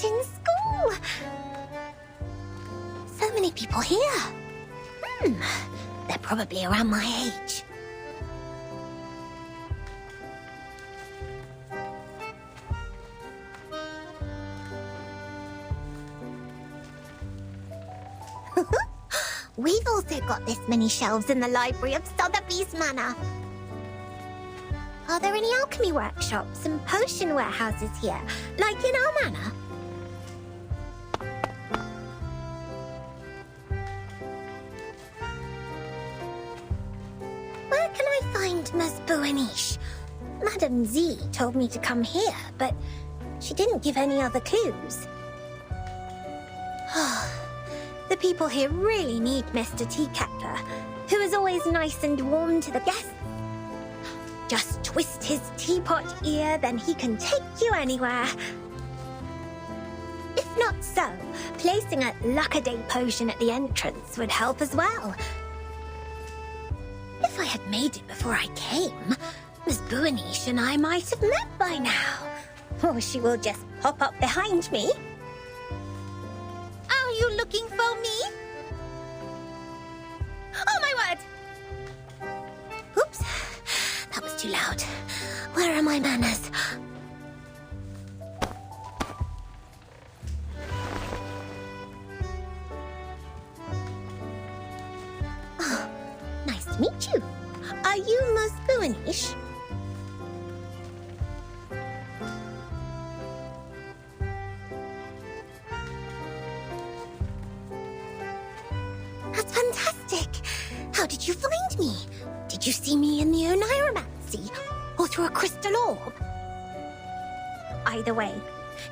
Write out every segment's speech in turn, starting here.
in school. So many people here. They're probably around my age. We've also got this many shelves in the library of Sotheby's Manor. Are there any alchemy workshops and potion warehouses here, like in our manor? Where can I find Ms. Buaniche? Madame Z told me to come here, but she didn't give any other clues. The people here really need Mr. Teaketler, who is always nice and warm to the guests. Just twist his teapot ear, then he can take you anywhere. If not so, placing a luck-a-day potion at the entrance would help as well. If I had made it before I came, Miss Buaniche and I might have met by now. Or she will just pop up behind me. Are you looking for me? Oh my word! Oops, that was too loud. Where are my manners? Oh, nice to meet you. Are you Miss Buaniche? That's fantastic! How did you find me? Did you see me in the Oniromancy? Or through a crystal orb? Either way,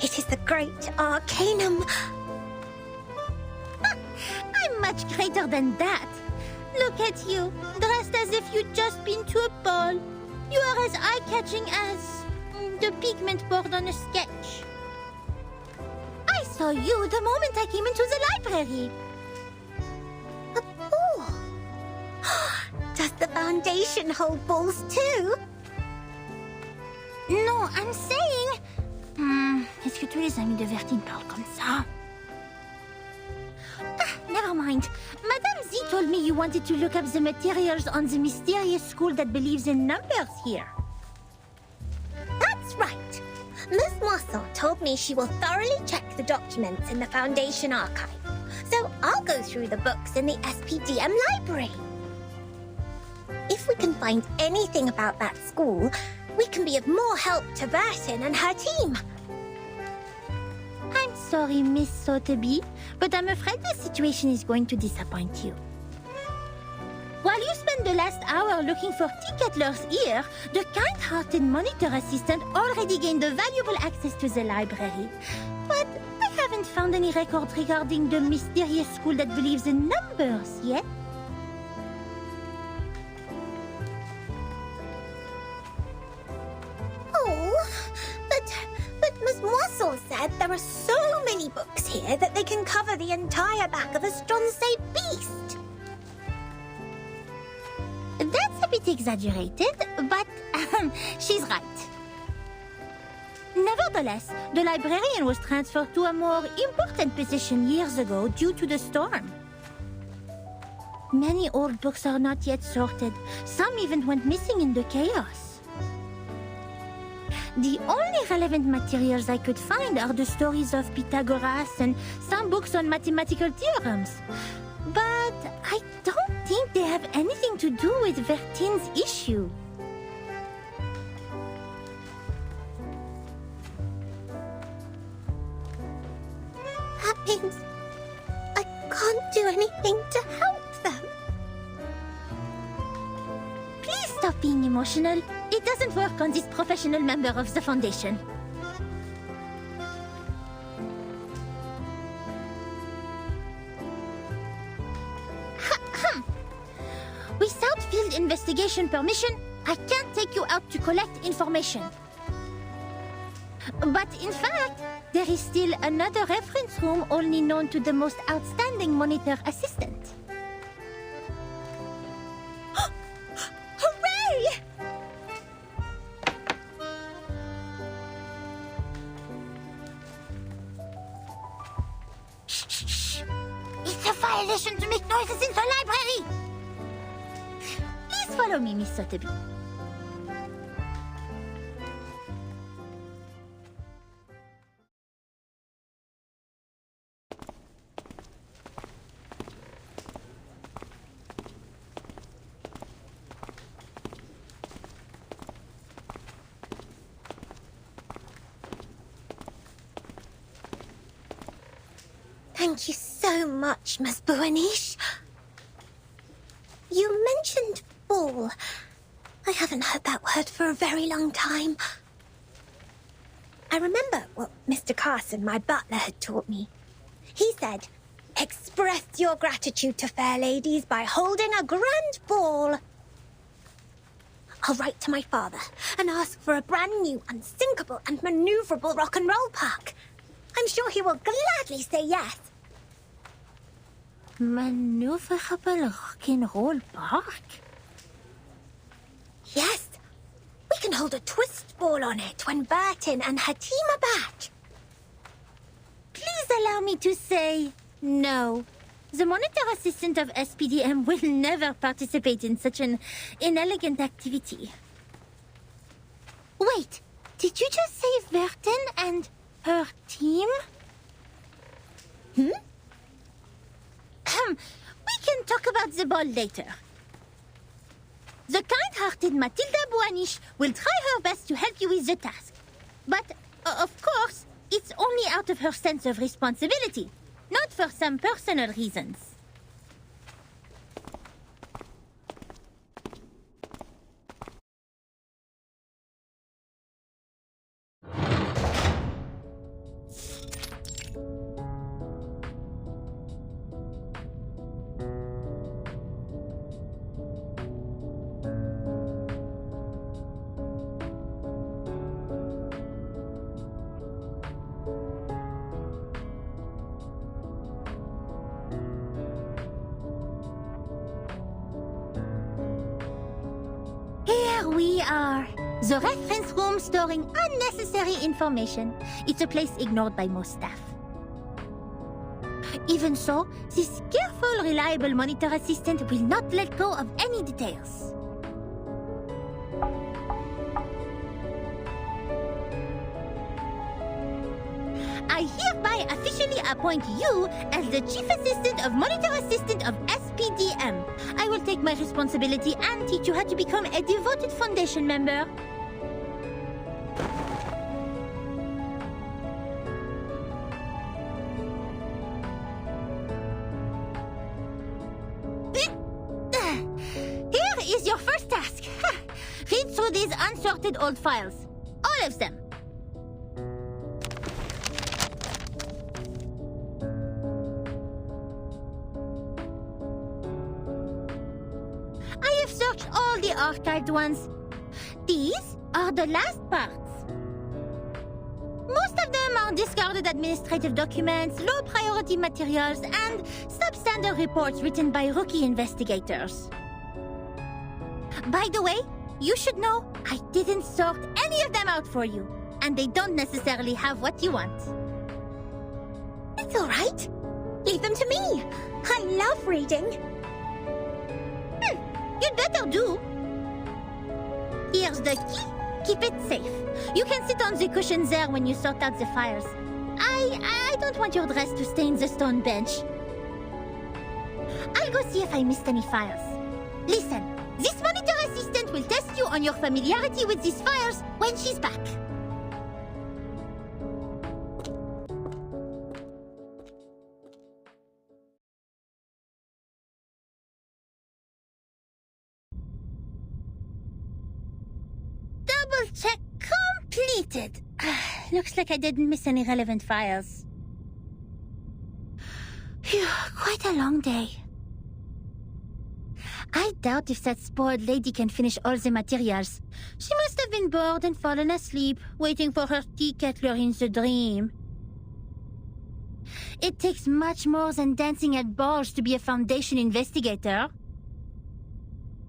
it is the great Arcanum. I'm much greater than that. Look at you, dressed as if you'd just been to a ball. You are as eye-catching as the pigment board on a sketch. I saw you the moment I came into the library. A ball? Does the Foundation hold balls too? Non, I'm saying... Est-ce que tous les amis de Vertine parlent comme ça? Never mind. Madame Z told me you wanted to look up the materials on the mysterious school that believes in numbers here. That's right. Miss Moisson told me she will thoroughly check the documents in the Foundation archive. So I'll go through the books in the SPDM library. If we can find anything about that school, we can be of more help to Vertin and her team. I'm sorry, Miss Sotheby, but I'm afraid the situation is going to disappoint you. While you spent the last hour looking for Teaketler's ear, the kind-hearted monitor assistant already gained valuable access to the library. But I haven't found any records regarding the mysterious school that believes in numbers yet. But Miss Moisson said there are so many books here that they can cover the entire back of a Stronsay beast. That's a bit exaggerated, but she's right. Nevertheless, the librarian was transferred to a more important position years ago due to the storm. Many old books are not yet sorted. Some even went missing in the chaos. The only relevant materials I could find are the stories of Pythagoras and some books on mathematical theorems. But I don't think they have anything to do with Vertin's issue. That means I can't do anything to help them. Please stop being emotional. It doesn't work on this professional member of the Foundation. Without field investigation permission, I can't take you out to collect information. But in fact, there is still another reference room only known to the most outstanding monitor assistant. Hooray! Shh, shh, shh. It's a violation to make noises in the library. Please follow me, Miss Sotheby. Thank you so much, Miss Buanish. You mentioned ball. I haven't heard that word for a very long time. I remember what Mr. Carson, my butler, had taught me. He said, express your gratitude to fair ladies by holding a grand ball. I'll write to my father and ask for a brand new, unsinkable and maneuverable rock and roll park. I'm sure he will gladly say yes. Maneuverable rock and roll park? Yes. We can hold a twist ball on it when Bertin and her team are back. Please allow me to say no. The monitor assistant of SPDM will never participate in such an inelegant activity. Wait, did you just say Bertin and her team? We can talk about the ball later. The kind-hearted Matilda Buanish will try her best to help you with the task. But, of course, it's only out of her sense of responsibility, not for some personal reasons. Here we are. The reference room storing unnecessary information. It's a place ignored by most staff. Even so, this careful, reliable monitor assistant will not let go of any details. I hereby officially appoint you as the Chief Assistant of Monitor Assistant of SPDM. I will take my responsibility and teach you how to become a devoted Foundation member. Here is your first task. Read through these unsorted old files. All of them. I have searched all the archived ones. These are the last parts. Most of them are discarded administrative documents, low-priority materials, and substandard reports written by rookie investigators. By the way, you should know I didn't sort any of them out for you, and they don't necessarily have what you want. It's all right. Leave them to me. I love reading. You'd better do. Here's the key. Keep it safe. You can sit on the cushions there when you sort out the files. I don't want your dress to stain the stone bench. I'll go see if I missed any files. Listen, this monitor assistant will test you on your familiarity with these files when she's back. Double check completed. Looks like I didn't miss any relevant files. Phew, quite a long day. I doubt if that spoiled lady can finish all the materials. She must have been bored and fallen asleep, waiting for her tea kettler in the dream. It takes much more than dancing at balls to be a Foundation investigator.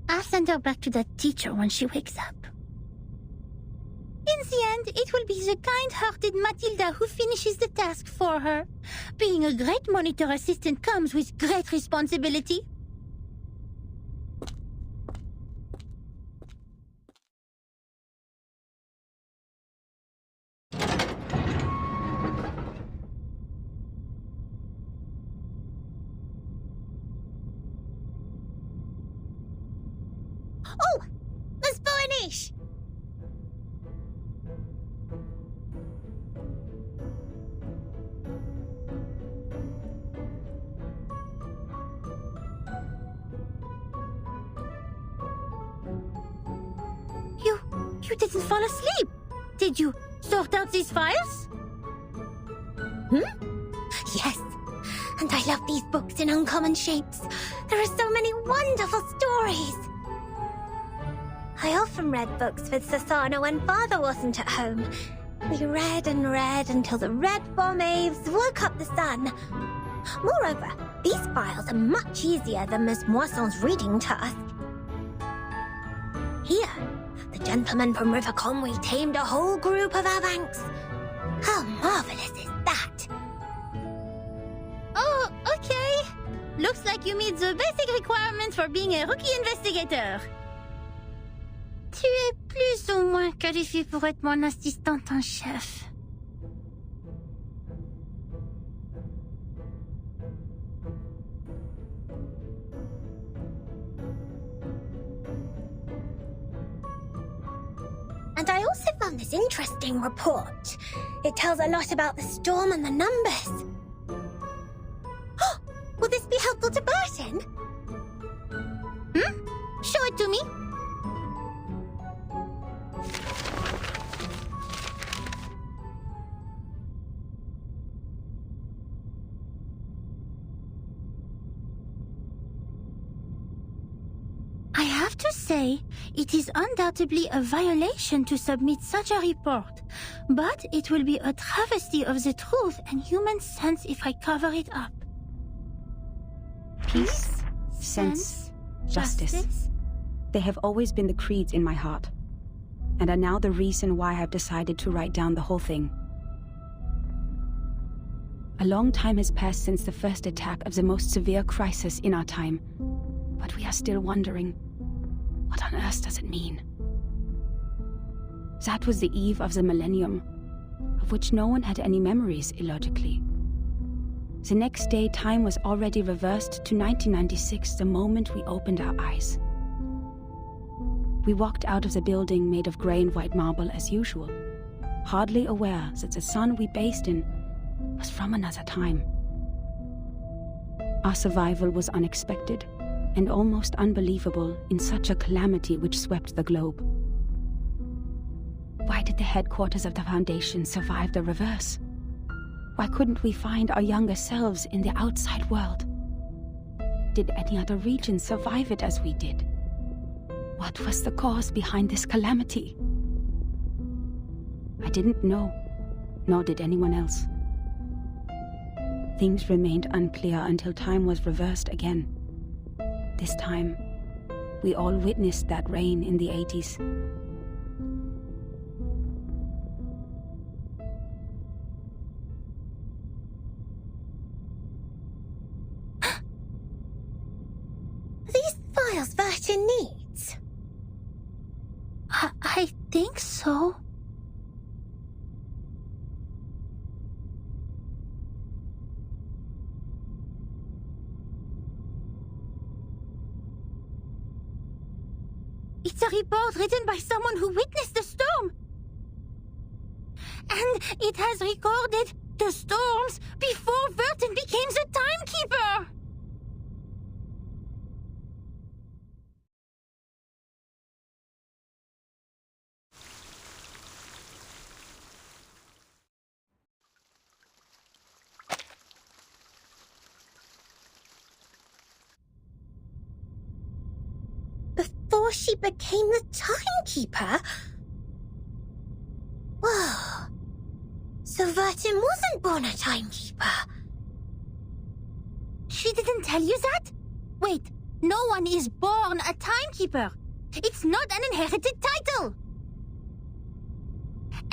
I'll send her back to that teacher when she wakes up. In the end, it will be the kind-hearted Matilda who finishes the task for her. Being a great monitor assistant comes with great responsibility. Oh! There's Boanish! You didn't fall asleep. Did you sort out these files? Yes. And I love these books in uncommon shapes. There are so many wonderful stories. I often read books with Sasana when Father wasn't at home. We read and read until the red bomb waves woke up the sun. Moreover, these files are much easier than Miss Moisson's reading task. Here, the gentleman from River Conway tamed a whole group of Avanks. How marvelous is that? Oh, okay. Looks like you meet the basic requirements for being a rookie investigator. Tu es plus ou moins qualifié pour être mon assistante en chef. And I also found this interesting report. It tells a lot about the storm and the numbers. Will this be helpful to Burton? Show it to me. I have to say, it is undoubtedly a violation to submit such a report, but it will be a travesty of the truth and human sense if I cover it up. Peace, sense, justice. They have always been the creeds in my heart, and are now the reason why I've decided to write down the whole thing. A long time has passed since the first attack of the most severe crisis in our time, but we are still wondering, what on earth does it mean? That was the eve of the millennium, of which no one had any memories, illogically. The next day, time was already reversed to 1996, the moment we opened our eyes. We walked out of the building made of grey and white marble as usual, hardly aware that the sun we bathed in was from another time. Our survival was unexpected and almost unbelievable in such a calamity which swept the globe. Why did the headquarters of the Foundation survive the reverse? Why couldn't we find our younger selves in the outside world? Did any other region survive it as we did? What was the cause behind this calamity? I didn't know, nor did anyone else. Things remained unclear until time was reversed again. This time, we all witnessed that rain in the 80s. These files Burton needs? I think so. It's a report written by someone who witnessed the storm. And it has recorded the storms before Burton became the timekeeper. Before she became the timekeeper? Whoa. So Burton wasn't born a timekeeper. She didn't tell you that? Wait, no one is born a timekeeper. It's not an inherited title.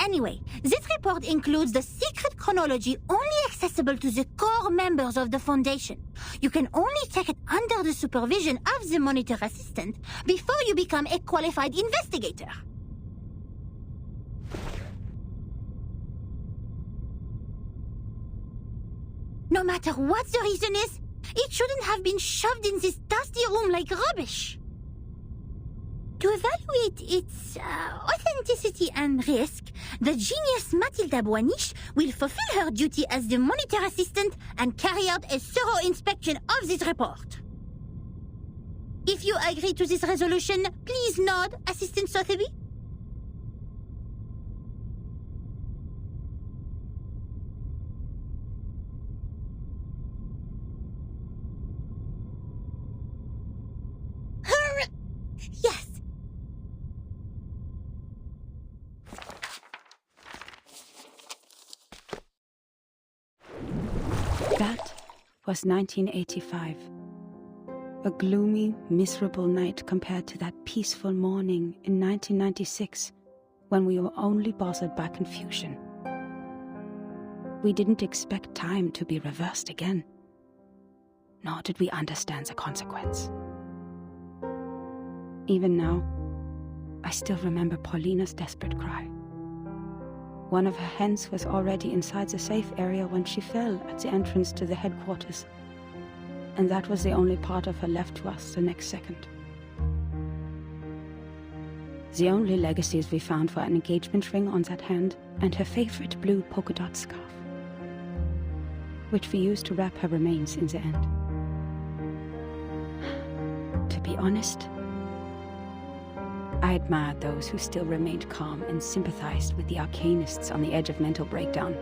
Anyway, this report includes the secret chronology only accessible to the core members of the Foundation. You can only check it under the supervision of the monitor assistant before you become a qualified investigator. No matter what the reason is, it shouldn't have been shoved in this dusty room like rubbish. To evaluate its authenticity and risk, the genius Mathilda Boiniche will fulfill her duty as the monitor assistant and carry out a thorough inspection of this report. If you agree to this resolution, please nod, Assistant Sotheby. Yes. That was 1985. A gloomy, miserable night compared to that peaceful morning in 1996, when we were only bothered by confusion. We didn't expect time to be reversed again, nor did we understand the consequence. Even now, I still remember Paulina's desperate cry. One of her hens was already inside the safe area when she fell at the entrance to the headquarters, and that was the only part of her left to us the next second. The only legacies we found were an engagement ring on that hand and her favorite blue polka dot scarf, which we used to wrap her remains in the end. To be honest, I admired those who still remained calm and sympathized with the arcanists on the edge of mental breakdown.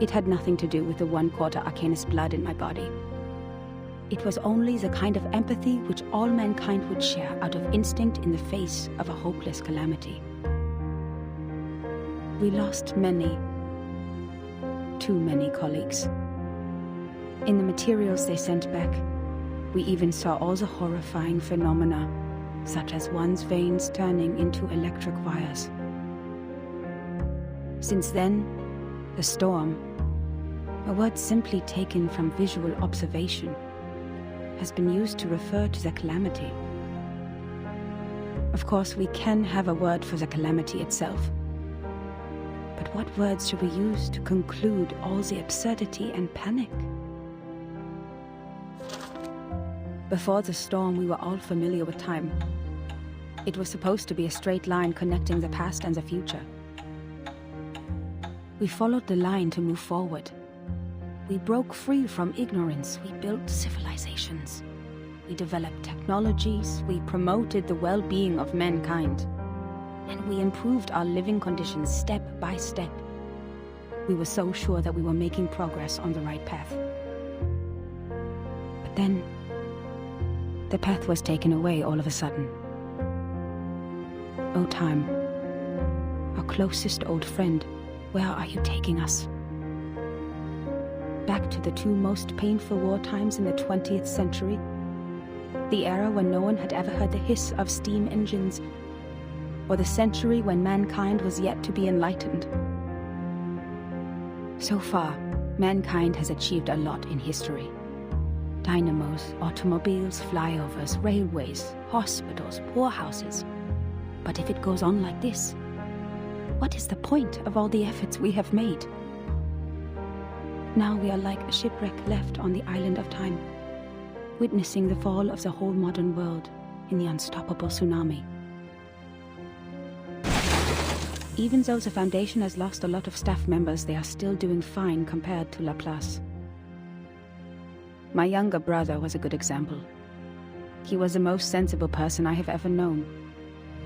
It had nothing to do with the 1/4 arcanist blood in my body. It was only the kind of empathy which all mankind would share out of instinct in the face of a hopeless calamity. We lost many, too many colleagues. In the materials they sent back, we even saw all the horrifying phenomena, such as one's veins turning into electric wires. Since then, the storm, a word simply taken from visual observation, has been used to refer to the calamity. Of course, we can have a word for the calamity itself. But what words should we use to conclude all the absurdity and panic? Before the storm, we were all familiar with time. It was supposed to be a straight line connecting the past and the future. We followed the line to move forward. We broke free from ignorance. We built civilizations. We developed technologies. We promoted the well-being of mankind. And we improved our living conditions step by step. We were so sure that we were making progress on the right path. But then, the path was taken away all of a sudden. Oh, time, our closest old friend, where are you taking us? Back to the two most painful war times in the 20th century? The era when no one had ever heard the hiss of steam engines, or the century when mankind was yet to be enlightened? So far, mankind has achieved a lot in history. Dynamos, automobiles, flyovers, railways, hospitals, poorhouses. But if it goes on like this, what is the point of all the efforts we have made? Now we are like a shipwreck left on the island of time, witnessing the fall of the whole modern world in the unstoppable tsunami. Even though the Foundation has lost a lot of staff members, they are still doing fine compared to Laplace. My younger brother was a good example. He was the most sensible person I have ever known.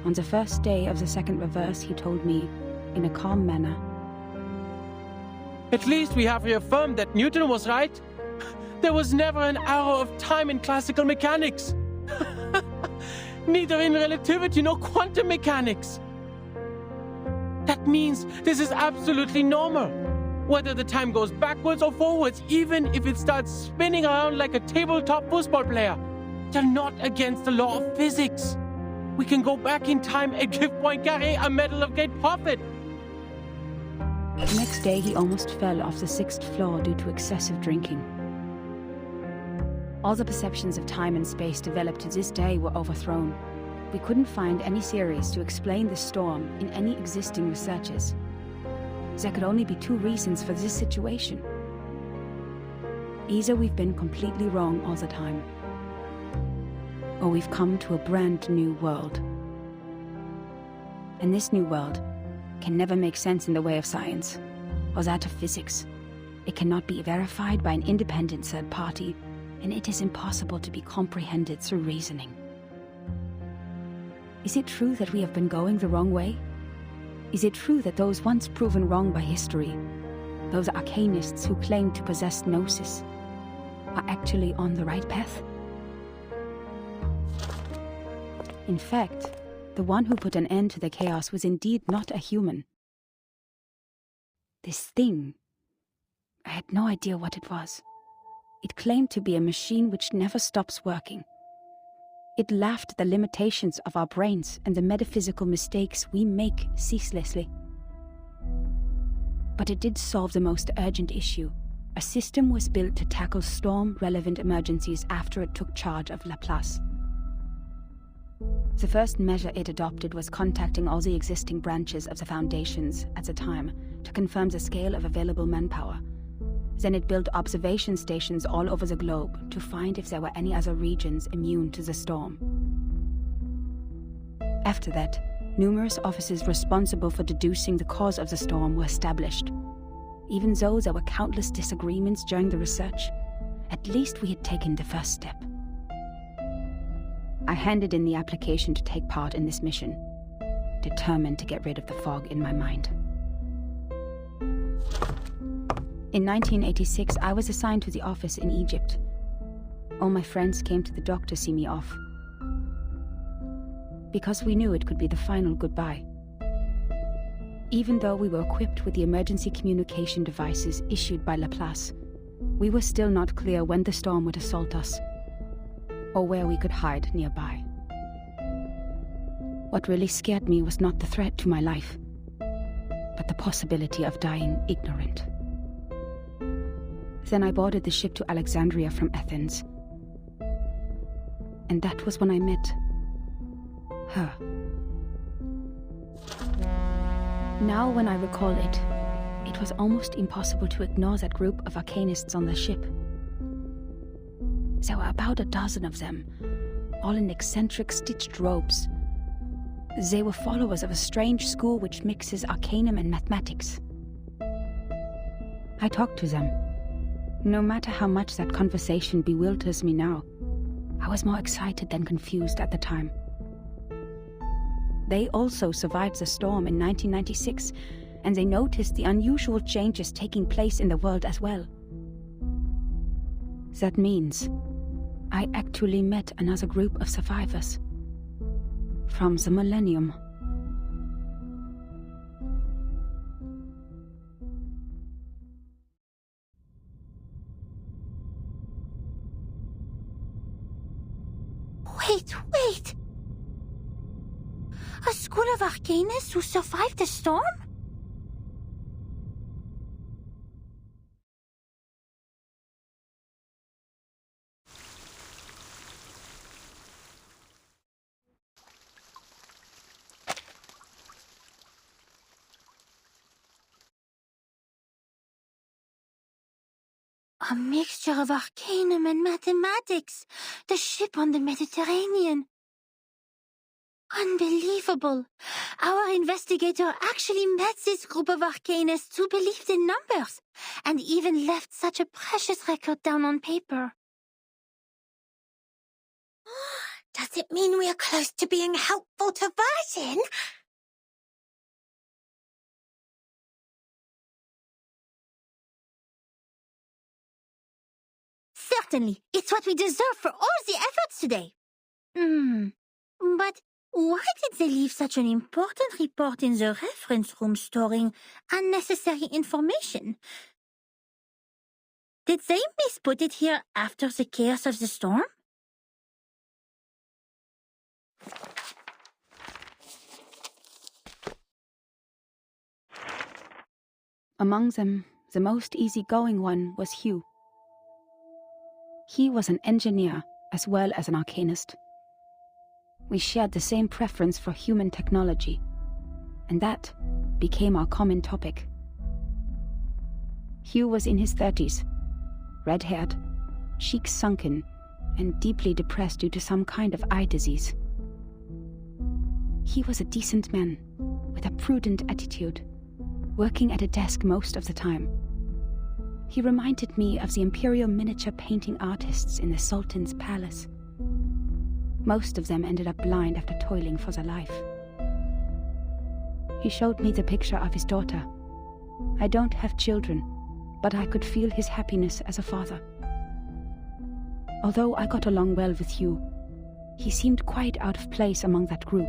On the first day of the second reverse, he told me, in a calm manner, "At least we have reaffirmed that Newton was right. There was never an arrow of time in classical mechanics. Neither in relativity nor quantum mechanics. That means this is absolutely normal. Whether the time goes backwards or forwards, even if it starts spinning around like a tabletop football player. They're not against the law of physics. We can go back in time and give Poincaré a Medal of Great Prophet. The next day, he almost fell off the 6th floor due to excessive drinking. All the perceptions of time and space developed to this day were overthrown. We couldn't find any theories to explain the storm in any existing researches. There could only be 2 reasons for this situation. Either we've been completely wrong all the time, or we've come to a brand new world. And this new world can never make sense in the way of science, or that of physics. It cannot be verified by an independent third party, and it is impossible to be comprehended through reasoning. Is it true that we have been going the wrong way? Is it true that those once proven wrong by history, those arcanists who claim to possess gnosis, are actually on the right path? In fact, the one who put an end to the chaos was indeed not a human. This thing, I had no idea what it was. It claimed to be a machine which never stops working. It laughed at the limitations of our brains and the metaphysical mistakes we make ceaselessly. But it did solve the most urgent issue. A system was built to tackle storm-relevant emergencies after it took charge of Laplace. The first measure it adopted was contacting all the existing branches of the foundations at the time to confirm the scale of available manpower. Then it built observation stations all over the globe to find if there were any other regions immune to the storm. After that, numerous offices responsible for deducing the cause of the storm were established. Even though there were countless disagreements during the research, at least we had taken the first step. I handed in the application to take part in this mission, determined to get rid of the fog in my mind. In 1986, I was assigned to the office in Egypt. All my friends came to the dock to see me off, because we knew it could be the final goodbye. Even though we were equipped with the emergency communication devices issued by Laplace, we were still not clear when the storm would assault us, or where we could hide nearby. What really scared me was not the threat to my life, but the possibility of dying ignorant. Then I boarded the ship to Alexandria from Athens. And that was when I met her. Now when I recall it, it was almost impossible to ignore that group of arcanists on the ship. There were about a dozen of them, all in eccentric stitched robes. They were followers of a strange school which mixes arcanum and mathematics. I talked to them. No matter how much that conversation bewilders me now, I was more excited than confused at the time. They also survived the storm in 1996, and they noticed the unusual changes taking place in the world as well. That means I actually met another group of survivors from the millennium. Wait! A school of arcanists who survived the storm? A mixture of arcanum and mathematics. The ship on the Mediterranean. Unbelievable. Our investigator actually met this group of arcanists who believed in numbers, and even left such a precious record down on paper. Does it mean we are close to being helpful to Virgin? Certainly. It's what we deserve for all the efforts today. But why did they leave such an important report in the reference room storing unnecessary information? Did they misput it here after the chaos of the storm? Among them, the most easygoing one was Hugh. He was an engineer as well as an arcanist. We shared the same preference for human technology, and that became our common topic. Hugh was in his 30s, red-haired, cheeks sunken, and deeply depressed due to some kind of eye disease. He was a decent man, with a prudent attitude, working at a desk most of the time. He reminded me of the imperial miniature painting artists in the Sultan's palace. Most of them ended up blind after toiling for their life. He showed me the picture of his daughter. I don't have children, but I could feel his happiness as a father. Although I got along well with Hugh, he seemed quite out of place among that group,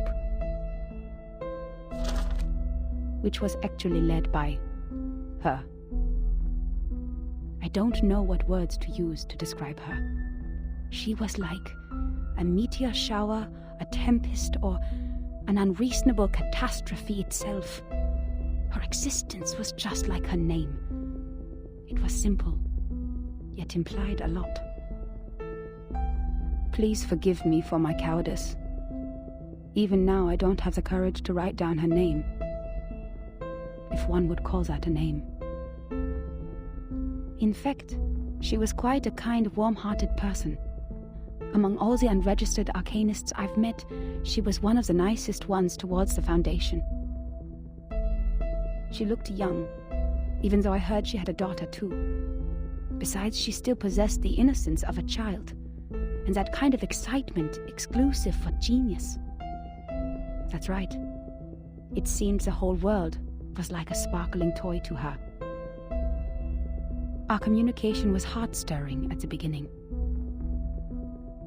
which was actually led by her. I don't know what words to use to describe her. She was like a meteor shower, a tempest, or an unreasonable catastrophe itself. Her existence was just like her name. It was simple, yet implied a lot. Please forgive me for my cowardice. Even now, I don't have the courage to write down her name, if one would call that a name. In fact, she was quite a kind, warm-hearted person. Among all the unregistered arcanists I've met, she was one of the nicest ones towards the Foundation. She looked young, even though I heard she had a daughter too. Besides, she still possessed the innocence of a child, and that kind of excitement exclusive for genius. That's right. It seemed the whole world was like a sparkling toy to her. Our communication was heart-stirring at the beginning.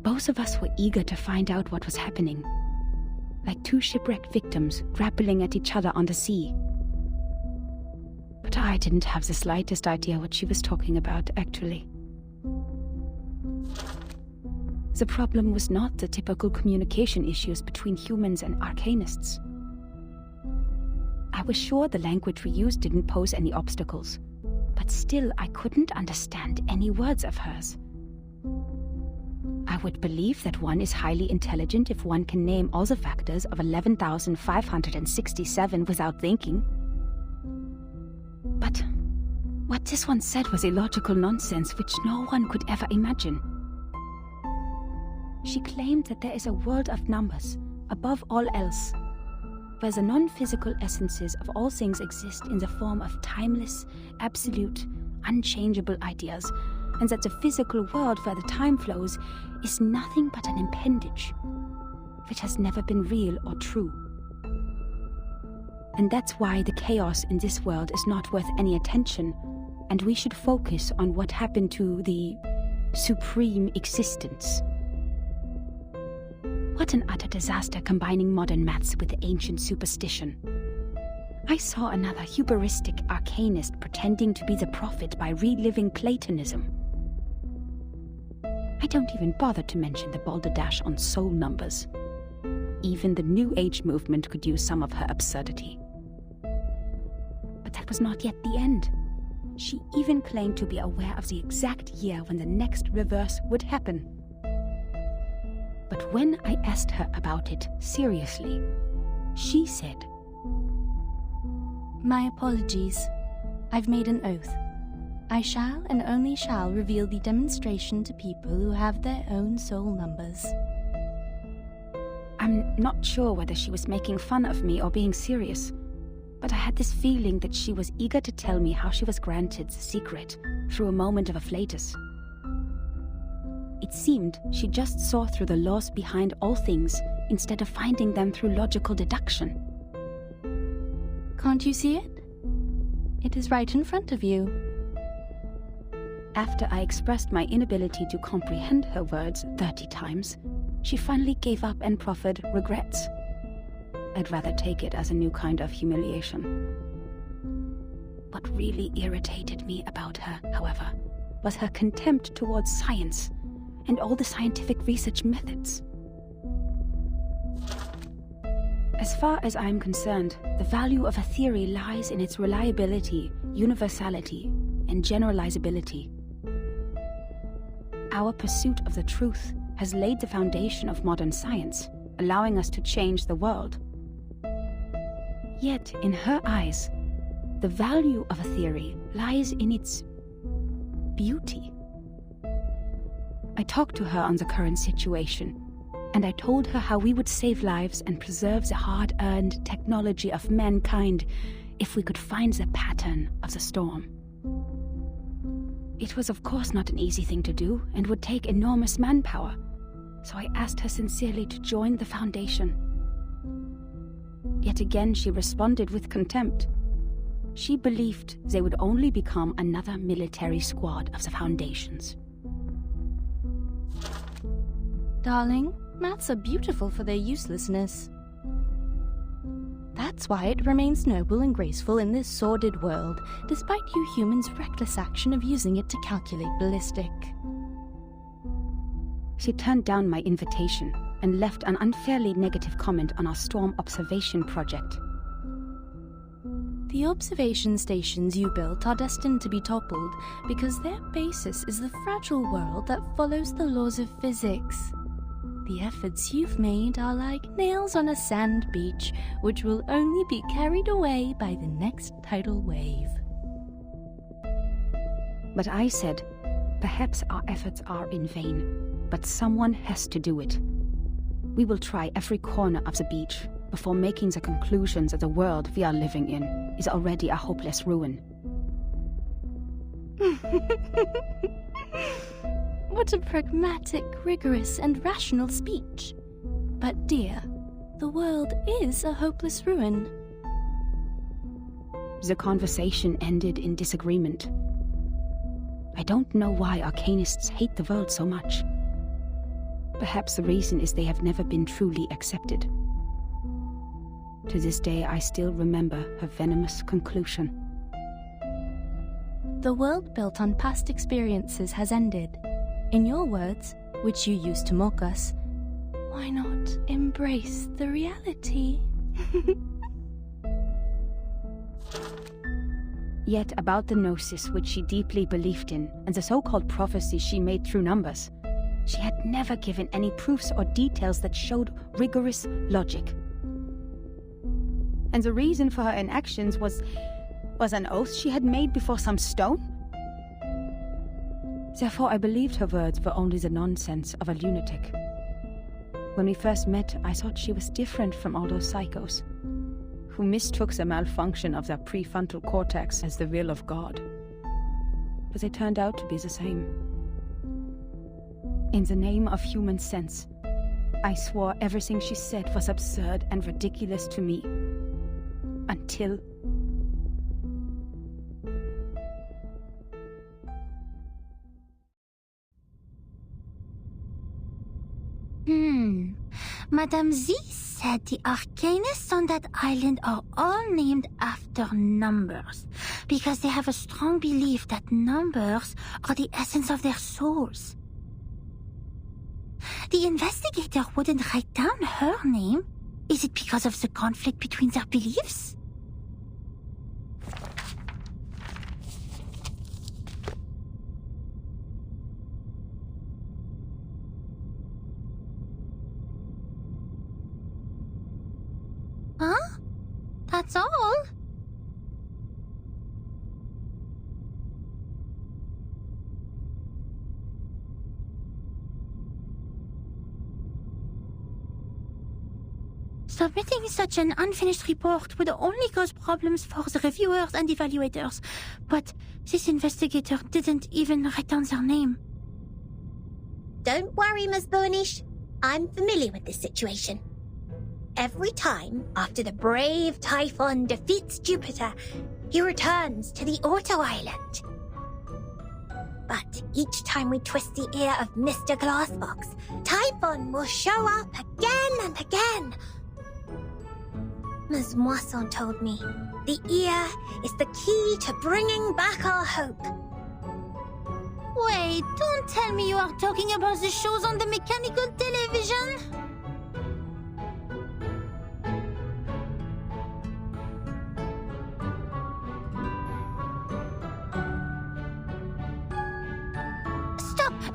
Both of us were eager to find out what was happening, like two shipwrecked victims grappling at each other on the sea. But I didn't have the slightest idea what she was talking about, actually. The problem was not the typical communication issues between humans and arcanists. I was sure the language we used didn't pose any obstacles, but still I couldn't understand any words of hers. I would believe that one is highly intelligent if one can name all the factors of 11,567 without thinking. But what this one said was illogical nonsense which no one could ever imagine. She claimed that there is a world of numbers, above all else, where the non-physical essences of all things exist in the form of timeless, absolute, unchangeable ideas, and that the physical world where the time flows is nothing but an appendage, which has never been real or true. And that's why the chaos in this world is not worth any attention, and we should focus on what happened to the supreme existence. What an utter disaster combining modern maths with ancient superstition. I saw another hubristic arcanist pretending to be the prophet by reliving Platonism. I don't even bother to mention the balderdash on soul numbers. Even the New Age movement could use some of her absurdity. But that was not yet the end. She even claimed to be aware of the exact year when the next reverse would happen. But when I asked her about it seriously, she said, "My apologies. I've made an oath. I shall and only shall reveal the demonstration to people who have their own soul numbers." I'm not sure whether she was making fun of me or being serious, but I had this feeling that she was eager to tell me how she was granted the secret through a moment of afflatus. It seemed she just saw through the laws behind all things instead of finding them through logical deduction. Can't you see it? It is right in front of you. After I expressed my inability to comprehend her words 30 times, she finally gave up and proffered regrets. I'd rather take it as a new kind of humiliation. What really irritated me about her, however, was her contempt towards science and all the scientific research methods. As far as I'm concerned, the value of a theory lies in its reliability universality, and generalizability. Our pursuit of the truth has laid the foundation of modern science, allowing us to change the world. Yet, in her eyes, the value of a theory lies in its beauty. I talked to her on the current situation, and I told her how we would save lives and preserve the hard-earned technology of mankind if we could find the pattern of the storm. It was of course not an easy thing to do and would take enormous manpower, so I asked her sincerely to join the Foundation. Yet again she responded with contempt. She believed they would only become another military squad of the Foundation's. Darling, maths are beautiful for their uselessness. That's why it remains noble and graceful in this sordid world, despite you humans' reckless action of using it to calculate ballistic. She turned down my invitation and left an unfairly negative comment on our storm observation project. The observation stations you built are destined to be toppled because their basis is the fragile world that follows the laws of physics. The efforts you've made are like nails on a sand beach, which will only be carried away by the next tidal wave. But I said, perhaps our efforts are in vain, but someone has to do it. We will try every corner of the beach before making the conclusion that the world we are living in is already a hopeless ruin. What a pragmatic, rigorous, and rational speech. But dear, the world is a hopeless ruin. The conversation ended in disagreement. I don't know why arcanists hate the world so much. Perhaps the reason is they have never been truly accepted. To this day, I still remember her venomous conclusion. The world built on past experiences has ended. In your words, which you used to mock us, why not embrace the reality? Yet about the gnosis which she deeply believed in, and the so-called prophecies she made through numbers, she had never given any proofs or details that showed rigorous logic. And the reason for her inactions was an oath she had made before some stone? Therefore, I believed her words were only the nonsense of a lunatic. When we first met, I thought she was different from all those psychos, who mistook the malfunction of their prefrontal cortex as the will of God. But they turned out to be the same. In the name of human sense, I swore everything she said was absurd and ridiculous to me. Until... Madame Z said the arcanists on that island are all named after numbers, because they have a strong belief that numbers are the essence of their souls. The investigator wouldn't write down her name. Is it because of the conflict between their beliefs? Huh? That's all? Submitting such an unfinished report would only cause problems for the reviewers and evaluators, but this investigator didn't even write down their name. Don't worry, Ms. Burnish. I'm familiar with this situation. Every time after the brave Typhon defeats Jupiter, he returns to the Auto Island. But each time we twist the ear of Mr. Glassbox, Typhon will show up again and again. Ms. Moisson told me the ear is the key to bringing back our hope. Wait, don't tell me you are talking about the shows on the mechanical television?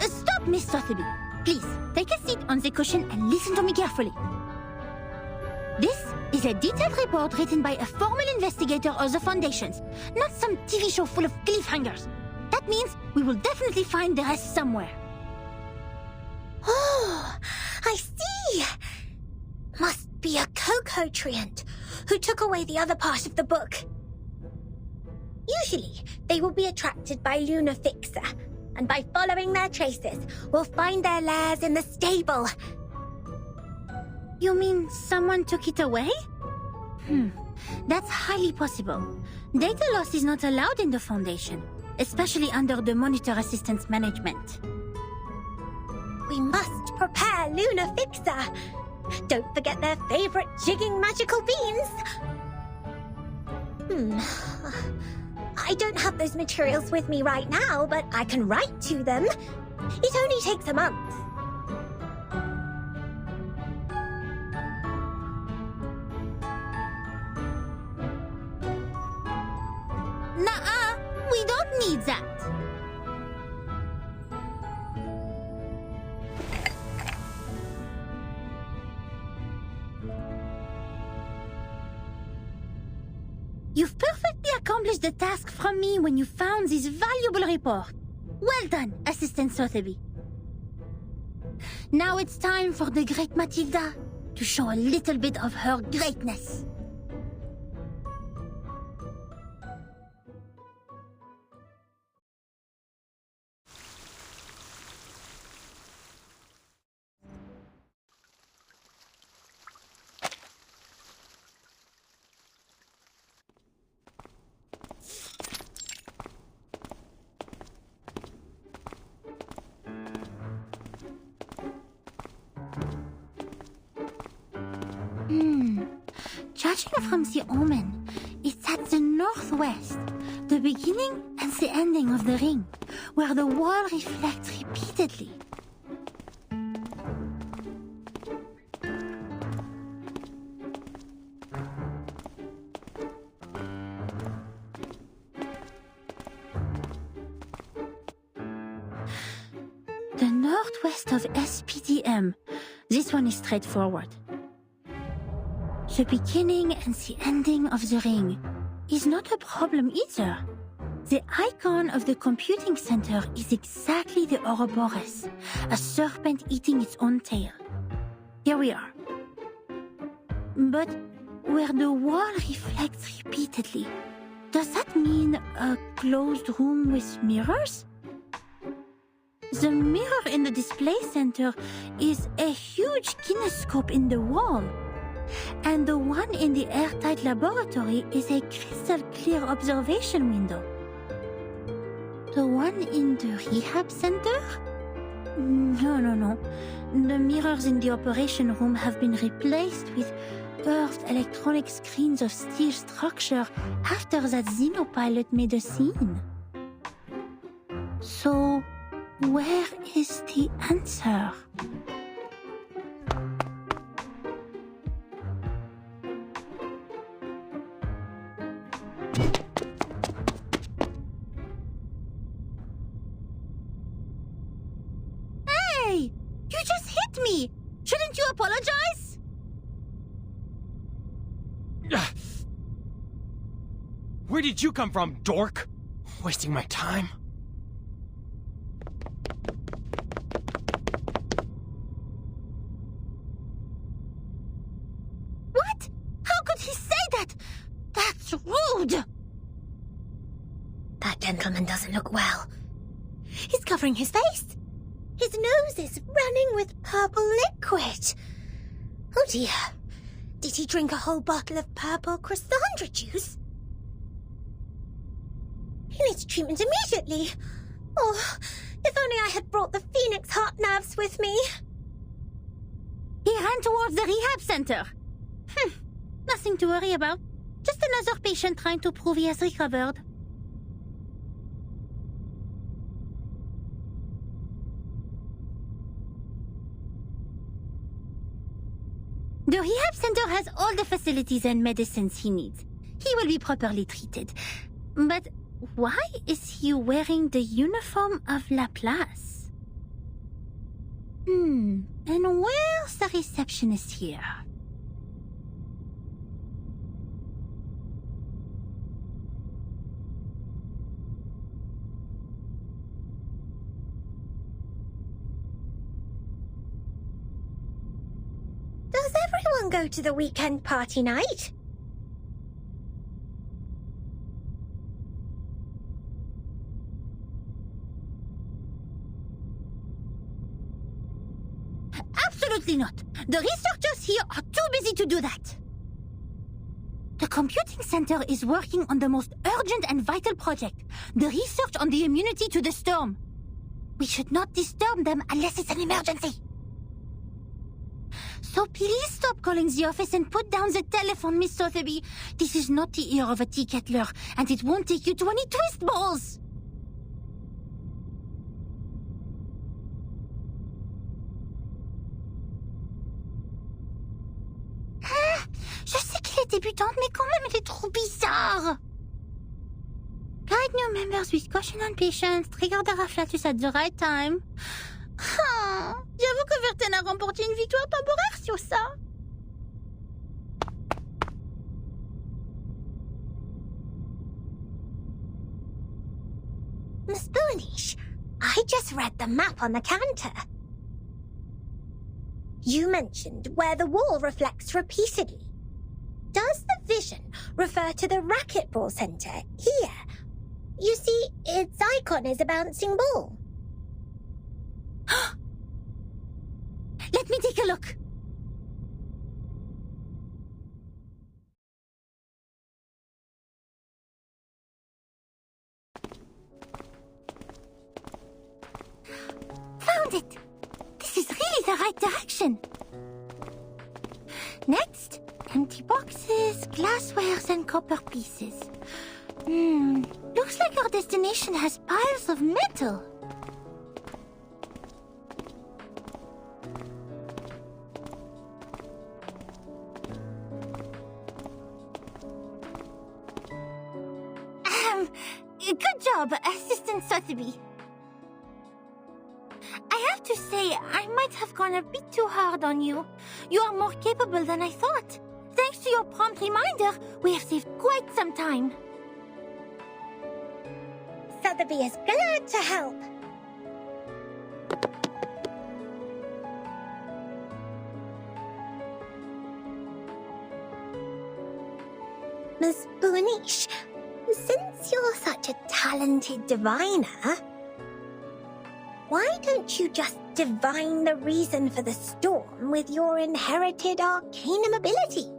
Stop, Miss Sotheby. Please, take a seat on the cushion and listen to me carefully. This is a detailed report written by a formal investigator of the Foundations, not some TV show full of cliffhangers. That means we will definitely find the rest somewhere. Oh, I see. Must be a Coco treant who took away the other part of the book. Usually, they will be attracted by Luna Fixer, and by following their traces, we'll find their lairs in the stable. You mean someone took it away? That's highly possible. Data loss is not allowed in the Foundation, especially under the Monitor Assistance Management. We must prepare Luna Fixer. Don't forget their favorite jigging magical beans. I don't have those materials with me right now, but I can write to them. It only takes a month. Nuh-uh, we don't need that. You've perfectly accomplished the task from me when you found this valuable report. Well done, Assistant Sotheby. Now it's time for the great Matilda to show a little bit of her greatness. Judging from the omen, it's at the northwest, the beginning and the ending of the ring, where the wall reflects repeatedly. The northwest of SPDM. This one is straightforward. The beginning and the ending of the ring is not a problem either. The icon of the computing center is exactly the Ouroboros, a serpent eating its own tail. Here we are. But where the wall reflects repeatedly, does that mean a closed room with mirrors? The mirror in the display center is a huge kinescope in the wall. And the one in the airtight laboratory is a crystal-clear observation window. The one in the rehab center? No. The mirrors in the operation room have been replaced with curved electronic screens of steel structure after that xenopilot made a scene. So, where is the answer? You just hit me! Shouldn't you apologize? Where did you come from, dork? Wasting my time. What? How could he say that? That's rude! That gentleman doesn't look well. He's covering his face. His nose is running with purple liquid. Oh dear. Did he drink a whole bottle of purple Chrysandra juice? He needs treatment immediately. Oh, if only I had brought the Phoenix heart nerves with me. He ran towards the rehab center. Nothing to worry about. Just another patient trying to prove he has recovered. The rehab center has all the facilities and medicines he needs. He will be properly treated. But why is he wearing the uniform of Laplace? And where's the receptionist here? Does everyone go to the weekend party night? Absolutely not. The researchers here are too busy to do that. The computing center is working on the most urgent and vital project, the research on the immunity to the storm. We should not disturb them unless it's an emergency. So please stop calling the office and put down the telephone, Miss Sotheby. This is not the ear of a tea kettler, and it won't take you to any twist balls. Je sais qu'elle est débutante, mais quand même, elle est trop bizarre. Guide new members with caution and patience. Trigger the afflatus at the right time. J'avoue que Verten a remporté une victoire temporaire sur ça. Miss Boonish, I just read the map on the counter. You mentioned where the wall reflects repeatedly. Does the vision refer to the racquetball center here? You see, its icon is a bouncing ball. Let me take a look. Found it! This is really the right direction. Next, empty boxes, glasswares, and copper pieces. Looks like our destination has piles of metal. Good job, Assistant Sotheby. I have to say, I might have gone a bit too hard on you. You are more capable than I thought. Thanks to your prompt reminder, we have saved quite some time. Sotheby is glad to help. Miss Boonish, since you're such a talented diviner, why don't you just divine the reason for the storm with your inherited arcanum ability?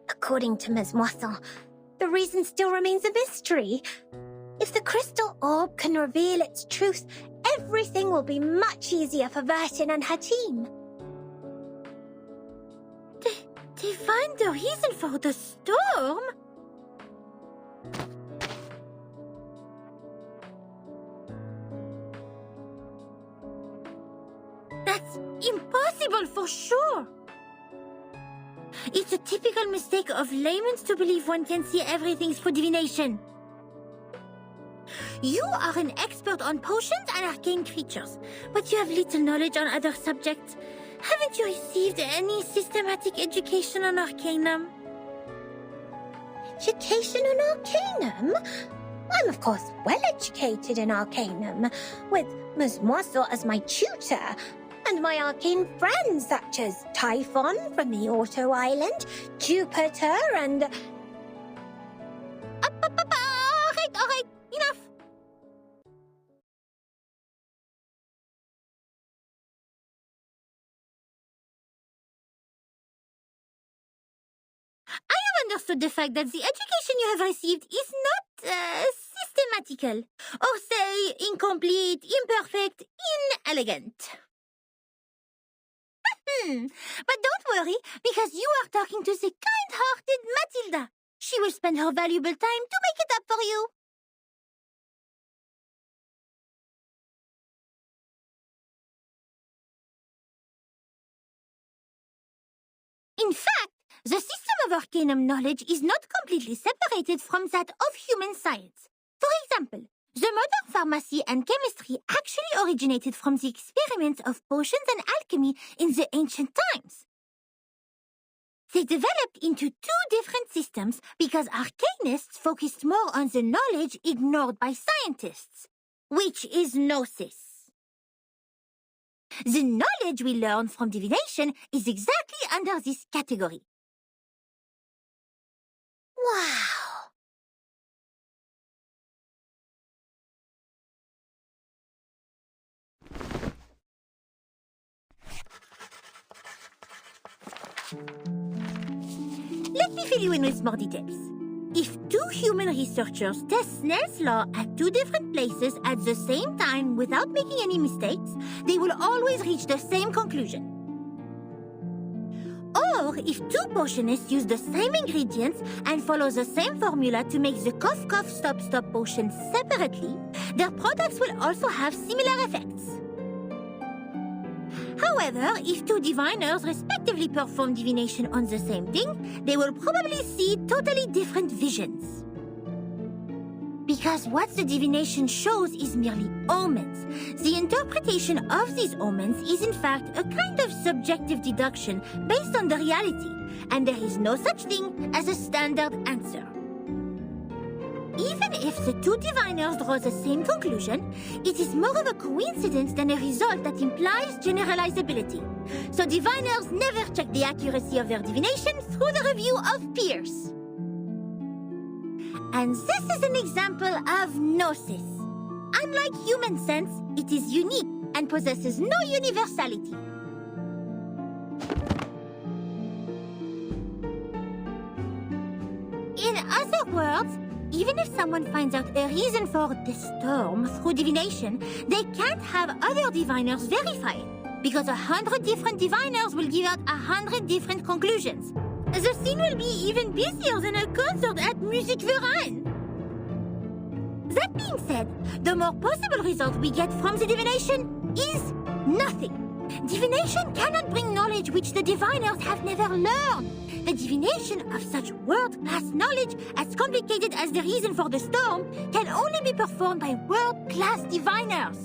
According to Ms. Moisson, the reason still remains a mystery. If the crystal orb can reveal its truth, everything will be much easier for Vertin and her team. Divine the reason for the storm? That's impossible for sure. It's a typical mistake of laymen to believe one can see everything through divination. You are an expert on potions and arcane creatures, but you have little knowledge on other subjects. Haven't you received any systematic education on arcanum? Education on arcanum? I'm of course well educated in arcanum, with Ms. Moisson as my tutor, and my arcane friends such as Typhon from the Auto Island, Jupiter, and... All right, enough. I have understood the fact that the education you have received is not systematical, or say incomplete, imperfect, inelegant. But don't worry, because you are talking to the kind-hearted Matilda. She will spend her valuable time to make it up for you. In fact, the system of arcanum knowledge is not completely separated from that of human science. For example, The modern pharmacy and chemistry actually originated from the experiments of potions and alchemy in the ancient times. They developed into two different systems because arcanists focused more on the knowledge ignored by scientists, which is gnosis. The knowledge we learn from divination is exactly under this category. Wow. Let me fill you in with more details. If two human researchers test Snell's law at two different places at the same time without making any mistakes, they will always reach the same conclusion. Or if two potionists use the same ingredients and follow the same formula to make the cough cough stop stop potion separately, their products will also have similar effects. However, if two diviners respectively perform divination on the same thing, they will probably see totally different visions. Because what the divination shows is merely omens. The interpretation of these omens is in fact a kind of subjective deduction based on the reality, and there is no such thing as a standard answer. Even if the two diviners draw the same conclusion, it is more of a coincidence than a result that implies generalizability. So diviners never check the accuracy of their divination through the review of peers. And this is an example of gnosis. Unlike human sense, it is unique and possesses no universality. In other words, even if someone finds out a reason for the storm through divination, they can't have other diviners verify it, because 100 different diviners will give out 100 different conclusions. The scene will be even busier than a concert at Musikverein. That being said, the more possible result we get from the divination is nothing. Divination cannot bring knowledge which the diviners have never learned. The divination of such world-class knowledge, as complicated as the reason for the storm, can only be performed by world-class diviners.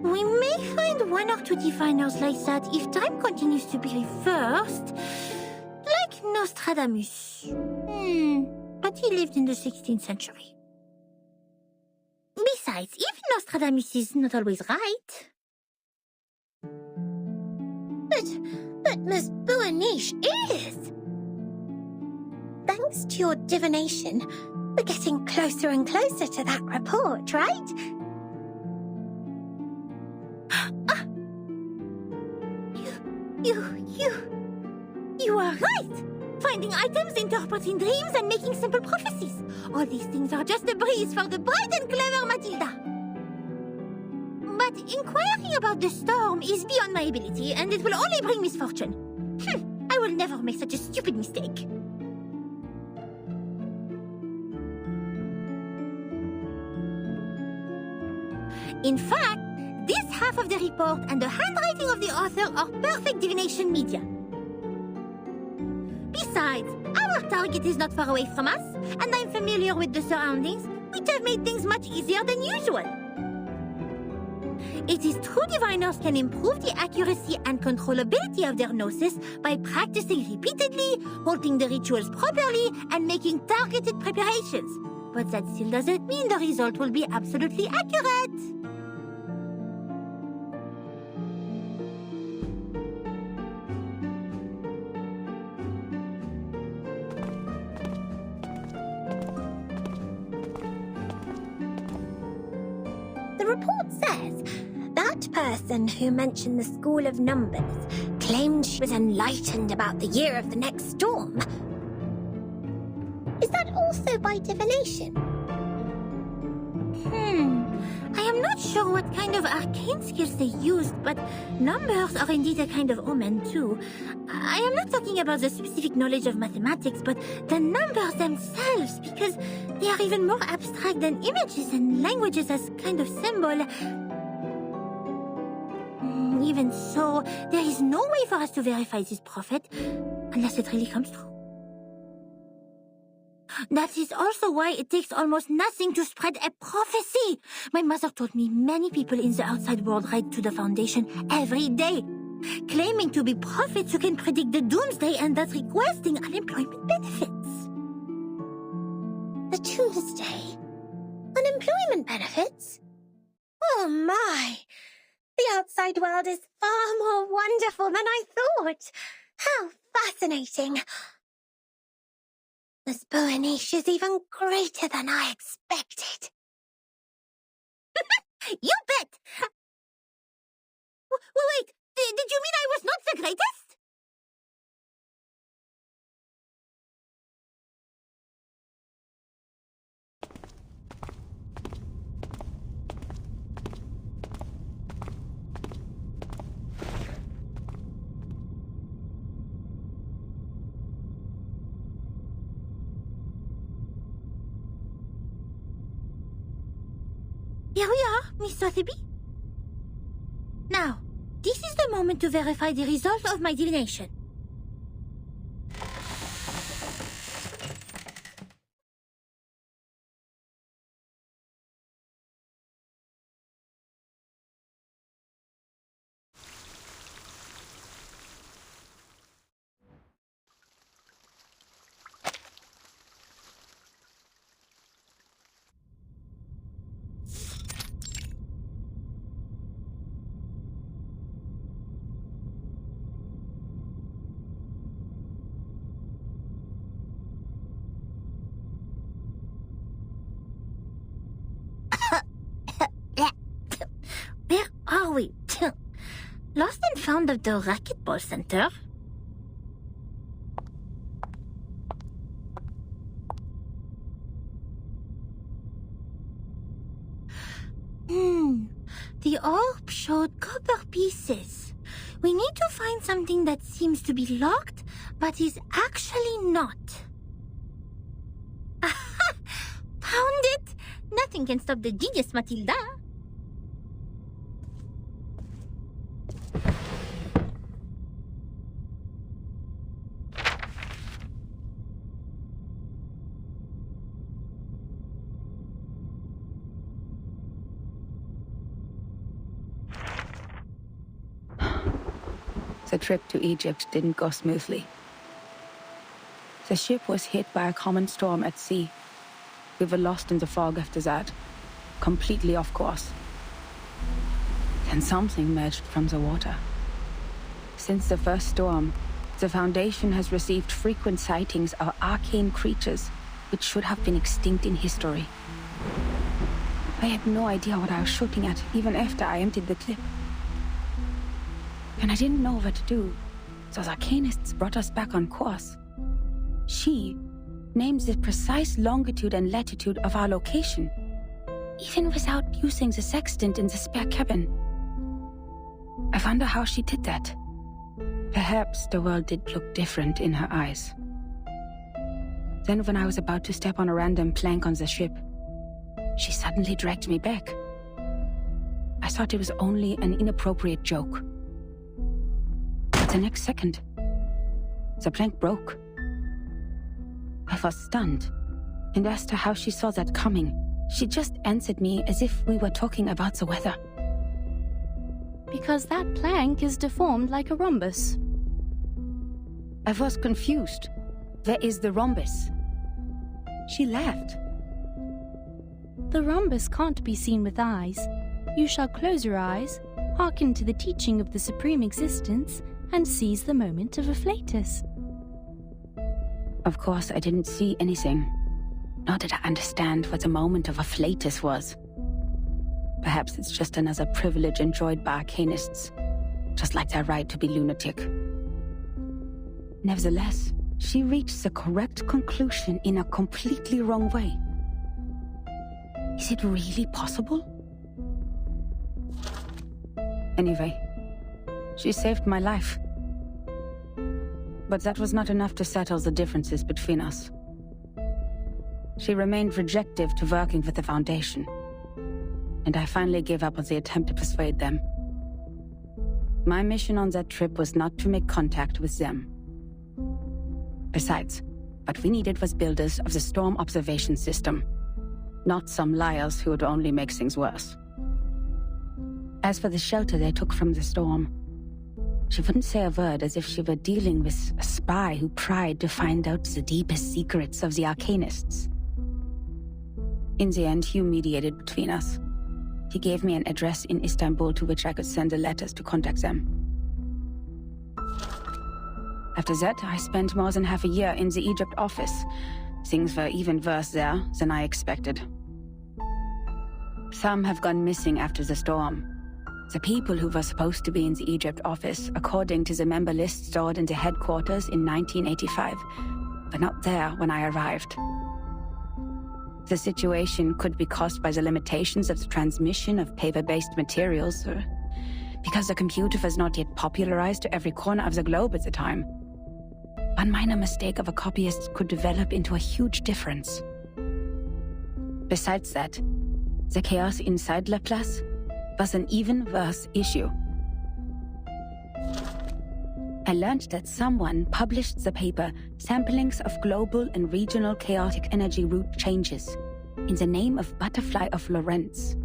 We may find one or two diviners like that if time continues to be reversed, like Nostradamus. But he lived in the 16th century. Besides, even Nostradamus is not always right. But Miss Boaniche is. Thanks to your divination, we're getting closer and closer to that report, right? You are right! Finding items, interpreting dreams, and making simple prophecies. All these things are just a breeze for the bright and clever Matilda. But inquiring about the storm is beyond my ability, and it will only bring misfortune. I will never make such a stupid mistake. In fact, this half of the report and the handwriting of the author are perfect divination media. Besides, our target is not far away from us, and I'm familiar with the surroundings, which have made things much easier than usual. It is true diviners can improve the accuracy and controllability of their gnosis by practicing repeatedly, holding the rituals properly, and making targeted preparations. But that still doesn't mean the result will be absolutely accurate. The report says that person who mentioned the School of Numbers claimed she was enlightened about the year of the next storm. Is that also by divination? I am not sure what kind of arcane skills they used, but numbers are indeed a kind of omen too. I am not talking about the specific knowledge of mathematics, but the numbers themselves, because they are even more abstract than images and languages as kind of symbol. Even so, there is no way for us to verify this prophet, unless it really comes true. That is also why it takes almost nothing to spread a prophecy. My mother told me many people in the outside world write to the Foundation every day, claiming to be prophets who can predict the doomsday and thus requesting unemployment benefits. The Doomsday? Unemployment benefits? Oh my! The outside world is far more wonderful than I thought. How fascinating! This Boaniche is even greater than I expected. You bet! Wait, did you mean I was not the greatest? Here we are, Miss Sotheby. Now, this is the moment to verify the result of my divination. Where are we? Lost and found at the racquetball center? The orb showed copper pieces. We need to find something that seems to be locked, but is actually not. Aha! Found it! Nothing can stop the genius, Matilda. The trip to Egypt didn't go smoothly. The ship was hit by a common storm at sea. We were lost in the fog after that, completely off course. Then something emerged from the water. Since the first storm, the Foundation has received frequent sightings of arcane creatures which should have been extinct in history. I had no idea what I was shooting at, even after I emptied the clip. And I didn't know what to do, so the arcanists brought us back on course. She named the precise longitude and latitude of our location, even without using the sextant in the spare cabin. I wonder how she did that. Perhaps the world did look different in her eyes. Then when I was about to step on a random plank on the ship, she suddenly dragged me back. I thought it was only an inappropriate joke. But the next second, the plank broke. I was stunned, and asked her how she saw that coming. She just answered me as if we were talking about the weather. Because that plank is deformed like a rhombus. I was confused. Where is the rhombus? She laughed. The rhombus can't be seen with eyes. You shall close your eyes, hearken to the teaching of the Supreme Existence, and seize the moment of afflatus. Of course, I didn't see anything. Nor did I understand what the moment of afflatus was. Perhaps it's just another privilege enjoyed by arcanists, just like their right to be lunatic. Nevertheless, she reached the correct conclusion in a completely wrong way. Is it really possible? Anyway, she saved my life. But that was not enough to settle the differences between us. She remained rejective to working with the Foundation, and I finally gave up on the attempt to persuade them. My mission on that trip was not to make contact with them. Besides, What we needed was builders of the storm observation system, not some liars who would only make things worse. As for the shelter they took from the storm, she wouldn't say a word, as if she were dealing with a spy who pried to find out the deepest secrets of the Arcanists. In the end, Hugh mediated between us. He gave me an address in Istanbul to which I could send the letters to contact them. After that, I spent more than half a year in the Egypt office. Things were even worse there than I expected. Some have gone missing after the storm. The people who were supposed to be in the Egypt office, according to the member list stored in the headquarters in 1985, were not there when I arrived. The situation could be caused by the limitations of the transmission of paper-based materials, or because the computer was not yet popularized to every corner of the globe at the time. One minor mistake of a copyist could develop into a huge difference. Besides that, the chaos inside Laplace was an even worse issue. I learned that someone published the paper Samplings of Global and Regional Chaotic Energy Route Changes in the name of Butterfly of Lorentz.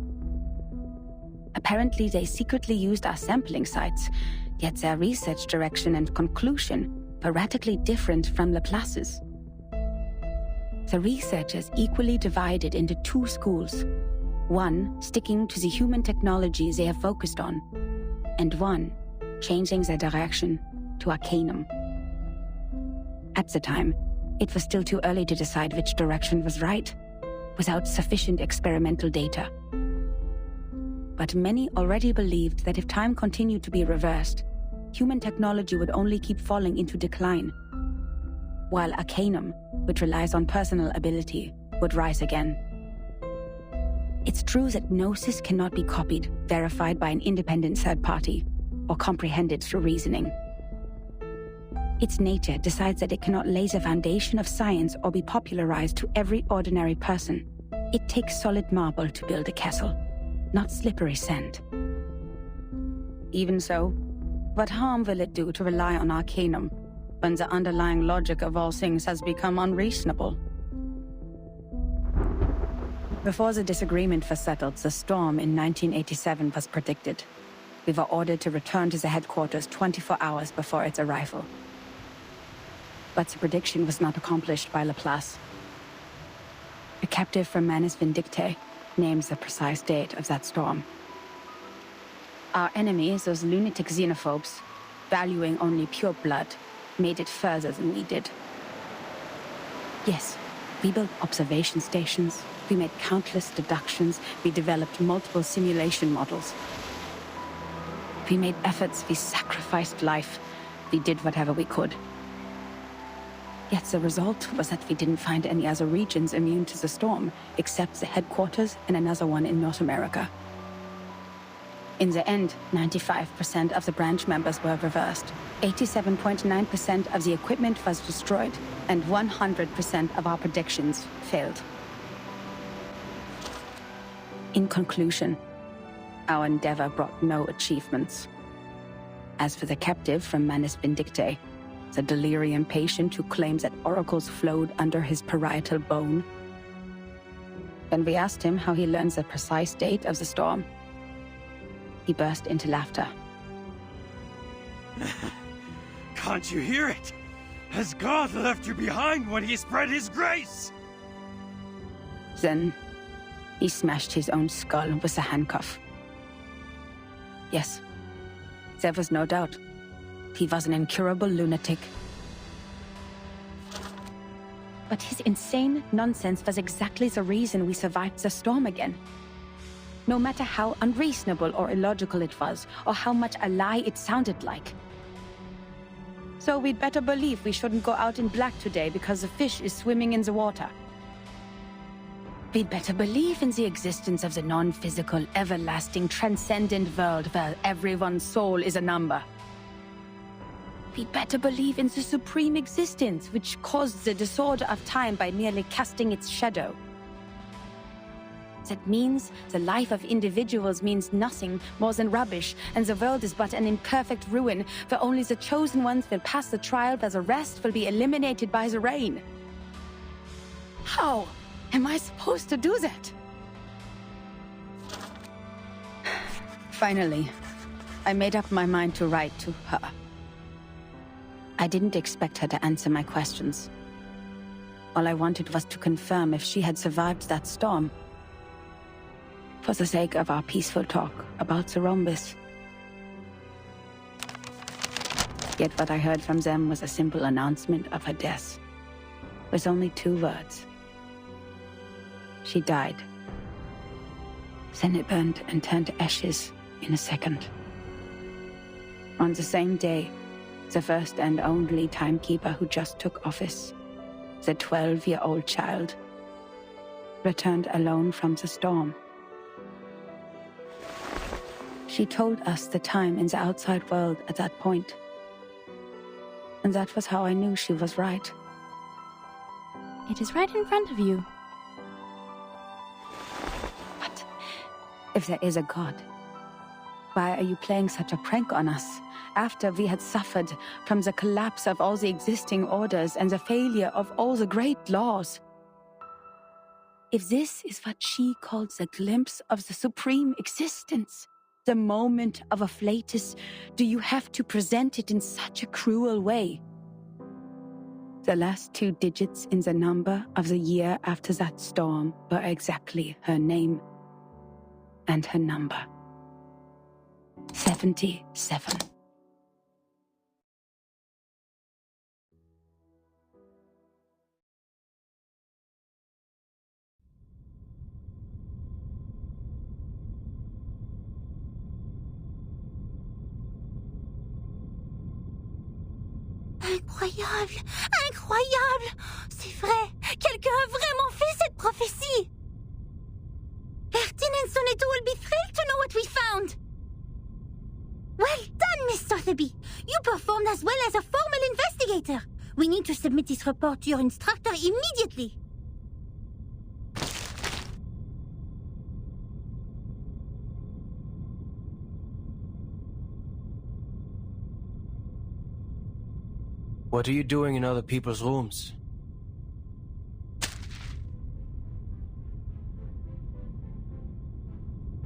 Apparently they secretly used our sampling sites, yet their research direction and conclusion were radically different from Laplace's. The researchers equally divided into two schools. One sticking to the human technologies they have focused on, and one changing their direction to Arcanum. At the time, it was still too early to decide which direction was right, without sufficient experimental data. But many already believed that if time continued to be reversed, human technology would only keep falling into decline, while Arcanum, which relies on personal ability, would rise again. It's true that Gnosis cannot be copied, verified by an independent third party, or comprehended through reasoning. Its nature decides that it cannot lay the foundation of science or be popularized to every ordinary person. It takes solid marble to build a castle, not slippery sand. Even so, what harm will it do to rely on Arcanum when the underlying logic of all things has become unreasonable? Before the disagreement was settled, the storm in 1987 was predicted. We were ordered to return to the headquarters 24 hours before its arrival. But the prediction was not accomplished by Laplace. A captive from Manus Vindictae names the precise date of that storm. Our enemies, those lunatic xenophobes, valuing only pure blood, made it further than we did. Yes, we built observation stations, we made countless deductions, we developed multiple simulation models. We made efforts, we sacrificed life, we did whatever we could. Yet the result was that we didn't find any other regions immune to the storm, except the headquarters and another one in North America. In the end, 95% of the branch members were reversed, 87.9% of the equipment was destroyed, and 100% of our predictions failed. In conclusion, our endeavor brought no achievements. As for the captive from Manus Vindictae, the delirium patient who claims that oracles flowed under his parietal bone, when we asked him how he learns the precise date of the storm, he burst into laughter. Can't you hear it? Has God left you behind when he spread his grace? Then he smashed his own skull with a handcuff. Yes, there was no doubt. He was an incurable lunatic. But his insane nonsense was exactly the reason we survived the storm again. No matter how unreasonable or illogical it was, or how much a lie it sounded like. So we'd better believe we shouldn't go out in black today because a fish is swimming in the water. We'd better believe in the existence of the non-physical, everlasting, transcendent world where everyone's soul is a number. We'd better believe in the supreme existence which caused the disorder of time by merely casting its shadow. That means the life of individuals means nothing more than rubbish, and the world is but an imperfect ruin, where only the chosen ones will pass the trial, where the rest will be eliminated by the rain. How am I supposed to do that? Finally, I made up my mind to write to her. I didn't expect her to answer my questions. All I wanted was to confirm if she had survived that storm. For the sake of our peaceful talk about the rhombus. Yet what I heard from them was a simple announcement of her death, with only 2 words. She died. Then it burned and turned to ashes in a second. On the same day, the first and only timekeeper who just took office, the 12-year-old child, returned alone from the storm. She told us the time in the outside world at that point. And that was how I knew she was right. It is right in front of you. But if there is a God, why are you playing such a prank on us after we had suffered from the collapse of all the existing orders and the failure of all the great laws? If this is what she calls a glimpse of the supreme existence, the moment of a flatus, do you have to present it in such a cruel way? The last 2 digits in the number of the year after that storm were exactly her name and her number. 77. Incroyable! Incroyable! C'est vrai! Quelqu'un a vraiment fait cette prophétie! Bertin and Sonetto will be thrilled to know what we found! Well done, Miss Sotheby! You performed as well as a formal investigator! We need to submit this report to your instructor immediately! What are you doing in other people's rooms?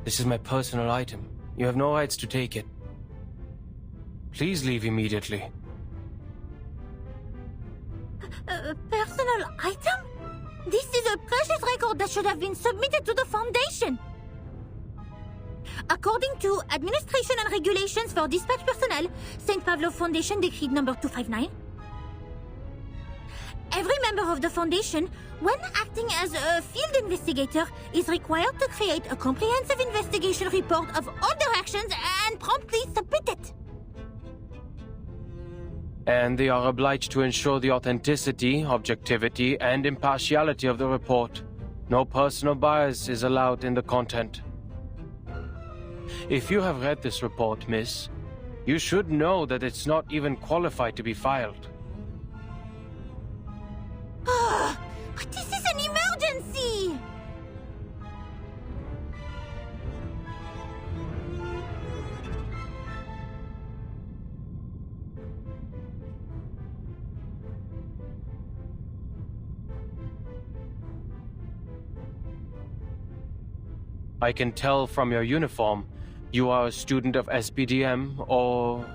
This is my personal item. You have no rights to take it. Please leave immediately. Personal item? This is a precious record that should have been submitted to the Foundation. According to Administration and Regulations for Dispatch Personnel, St. Pavlov Foundation Decree number 259, every member of the Foundation, when acting as a field investigator, is required to create a comprehensive investigation report of all their actions and promptly submit it. And they are obliged to ensure the authenticity, objectivity, and impartiality of the report. No personal bias is allowed in the content. If you have read this report, miss, you should know that it's not even qualified to be filed. But this is an emergency! I can tell from your uniform, you are a student of SPDM, or...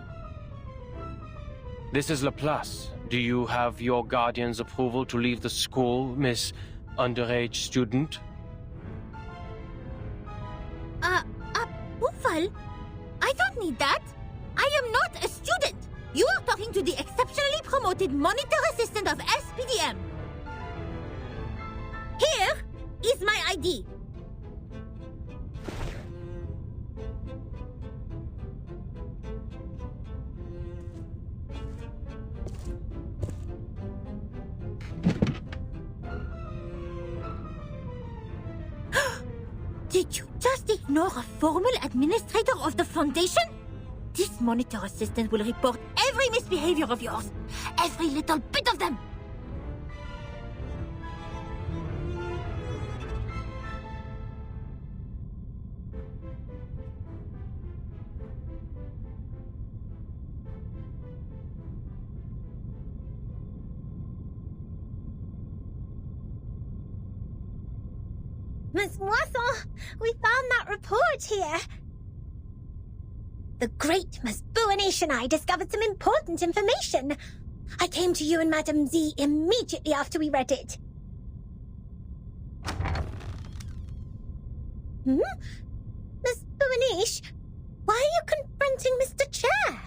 This is Laplace. Do you have your guardian's approval to leave the school, Miss Underage Student? Approval? I don't need that. I am not a student. You are talking to the exceptionally promoted monitor assistant of SPDM. Here is my ID. Did you just ignore a formal administrator of the Foundation? This monitor assistant will report every misbehavior of yours. Every little bit of them. Miss Moisson, we found that report here. The great Miss Buanish and I discovered some important information. I came to you and Madame Z immediately after we read it. Miss Buanish, why are you confronting Mr. Chair?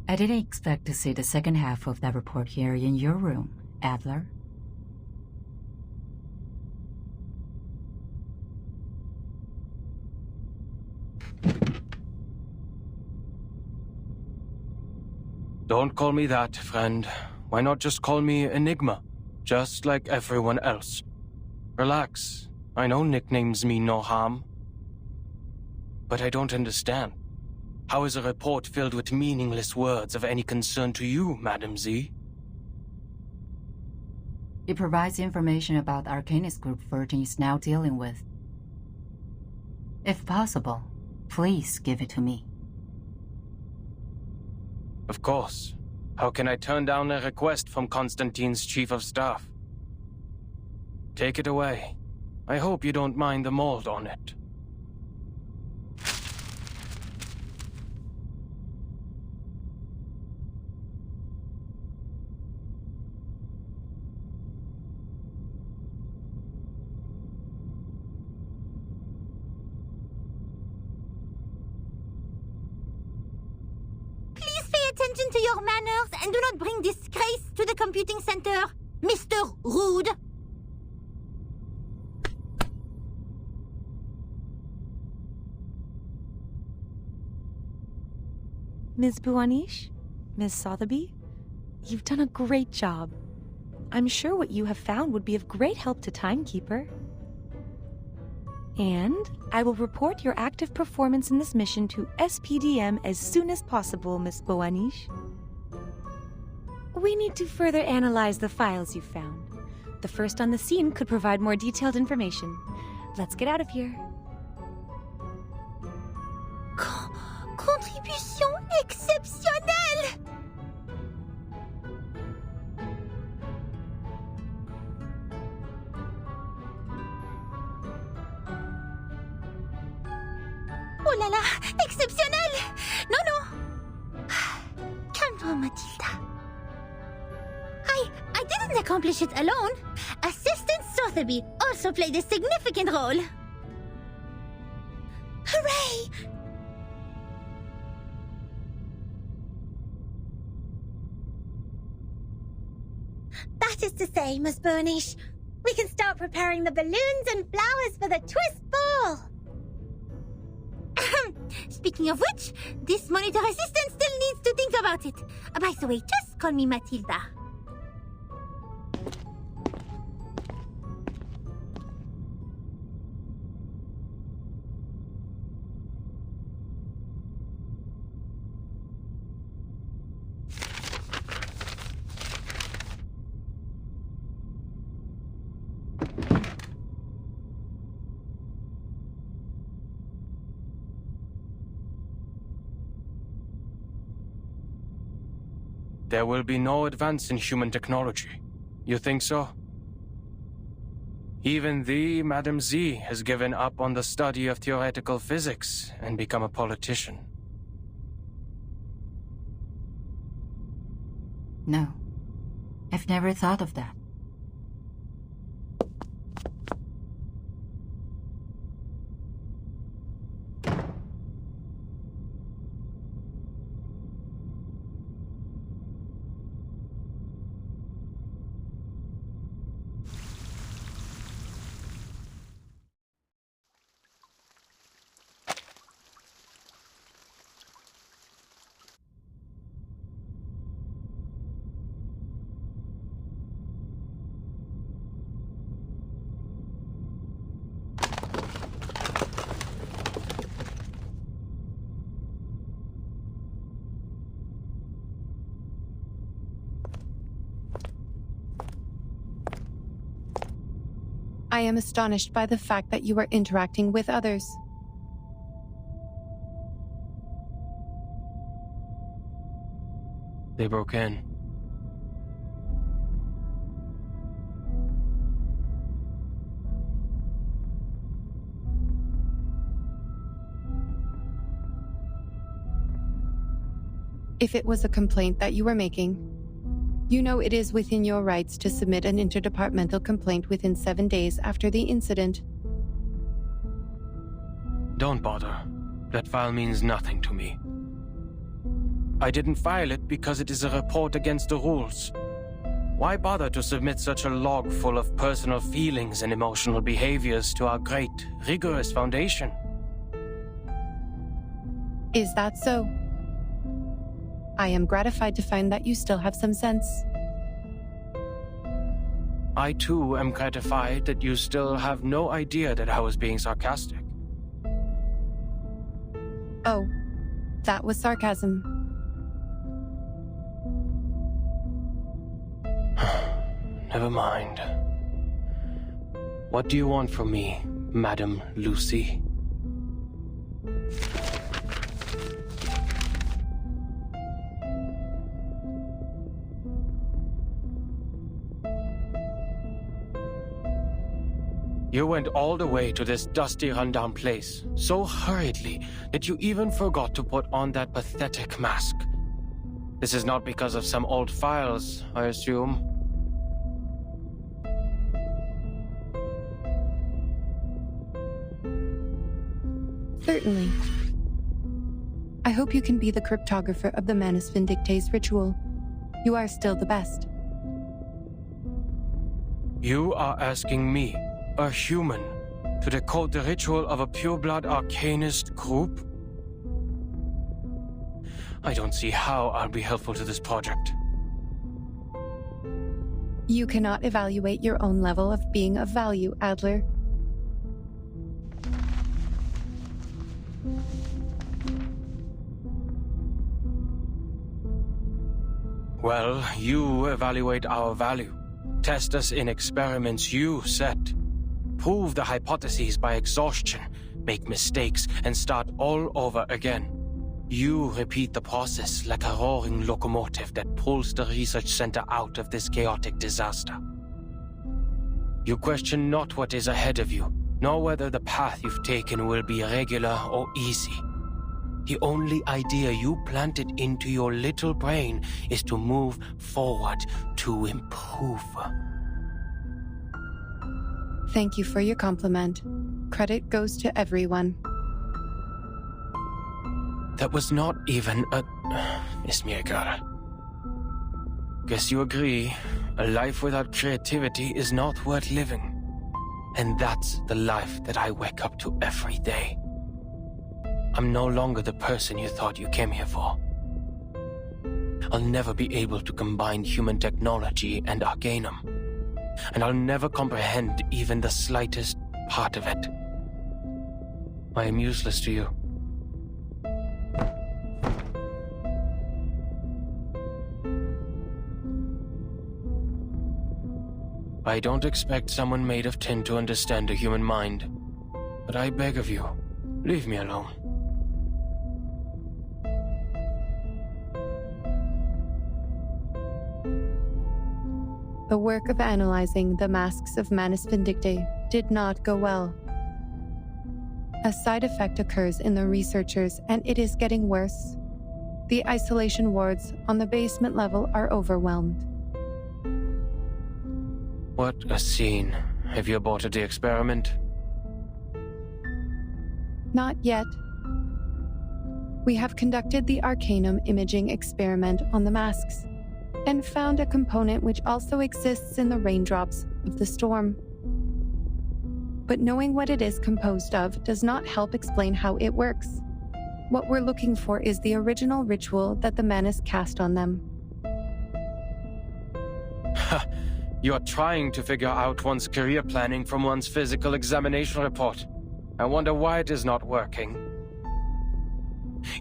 I didn't expect to see the second half of that report here in your room, Adler. Don't call me that, friend. Why not just call me Enigma? Just like everyone else. Relax. I know nicknames mean no harm. But I don't understand. How is a report filled with meaningless words of any concern to you, Madam Z? It provides information about the Arcanist group Virgin is now dealing with. If possible, please give it to me. Of course. How can I turn down a request from Constantine's chief of staff? Take it away. I hope you don't mind the mold on it. Attention to your manners and do not bring disgrace to the computing center, Mr. Rude. Ms. Buanish? Ms. Sotheby? You've done a great job. I'm sure what you have found would be of great help to Timekeeper. And I will report your active performance in this mission to SPDM as soon as possible, Miss Buanish. We need to further analyze the files you found. The first on the scene could provide more detailed information. Let's get out of here. Contribution exceptionnelle! Oh là là, exceptionnel! Non, non! Calme-toi, Mathilda. I didn't accomplish it alone. Assistant Sotheby also played a significant role. Hooray! That is to say, Miss Burnish, we can start preparing the balloons and flowers for the twist ball. Speaking of which, this monitor assistant still needs to think about it. By the way, just call me Mathilda. There will be no advance in human technology. You think so? Even thee, Madam Z, has given up on the study of theoretical physics and become a politician. No, I've never thought of that. I am astonished by the fact that you are interacting with others. They broke in. If it was a complaint that you were making, you know it is within your rights to submit an interdepartmental complaint within 7 days after the incident. Don't bother. That file means nothing to me. I didn't file it because it is a report against the rules. Why bother to submit such a log full of personal feelings and emotional behaviors to our great, rigorous foundation? Is that so? I am gratified to find that you still have some sense. I too am gratified that you still have no idea that I was being sarcastic. Oh, that was sarcasm. Never mind. What do you want from me, Madam Lucy? You went all the way to this dusty, rundown place, so hurriedly that you even forgot to put on that pathetic mask. This is not because of some old files, I assume. Certainly. I hope you can be the cryptographer of the Manus Vindictae's ritual. You are still the best. You are asking me, a human, to decode the ritual of a pureblood arcanist group? I don't see how I'll be helpful to this project. You cannot evaluate your own level of being of value, Adler. Well, you evaluate our value. Test us in experiments you set. Prove the hypotheses by exhaustion, make mistakes, and start all over again. You repeat the process like a roaring locomotive that pulls the research center out of this chaotic disaster. You question not what is ahead of you, nor whether the path you've taken will be regular or easy. The only idea you planted into your little brain is to move forward, to improve. Thank you for your compliment. Credit goes to everyone. That was not even a... Miss Mirgar. Guess you agree, a life without creativity is not worth living. And that's the life that I wake up to every day. I'm no longer the person you thought you came here for. I'll never be able to combine human technology and Arcanum. And I'll never comprehend even the slightest part of it. I am useless to you. I don't expect someone made of tin to understand a human mind. But I beg of you, leave me alone. The work of analyzing the masks of Manus Vindictae did not go well. A side effect occurs in the researchers, and it is getting worse. The isolation wards on the basement level are overwhelmed. What a scene. Have you aborted the experiment? Not yet. We have conducted the Arcanum imaging experiment on the masks, and found a component which also exists in the raindrops of the storm. But knowing what it is composed of does not help explain how it works. What we're looking for is the original ritual that the Manus cast on them. Ha! You're trying to figure out one's career planning from one's physical examination report. I wonder why it is not working.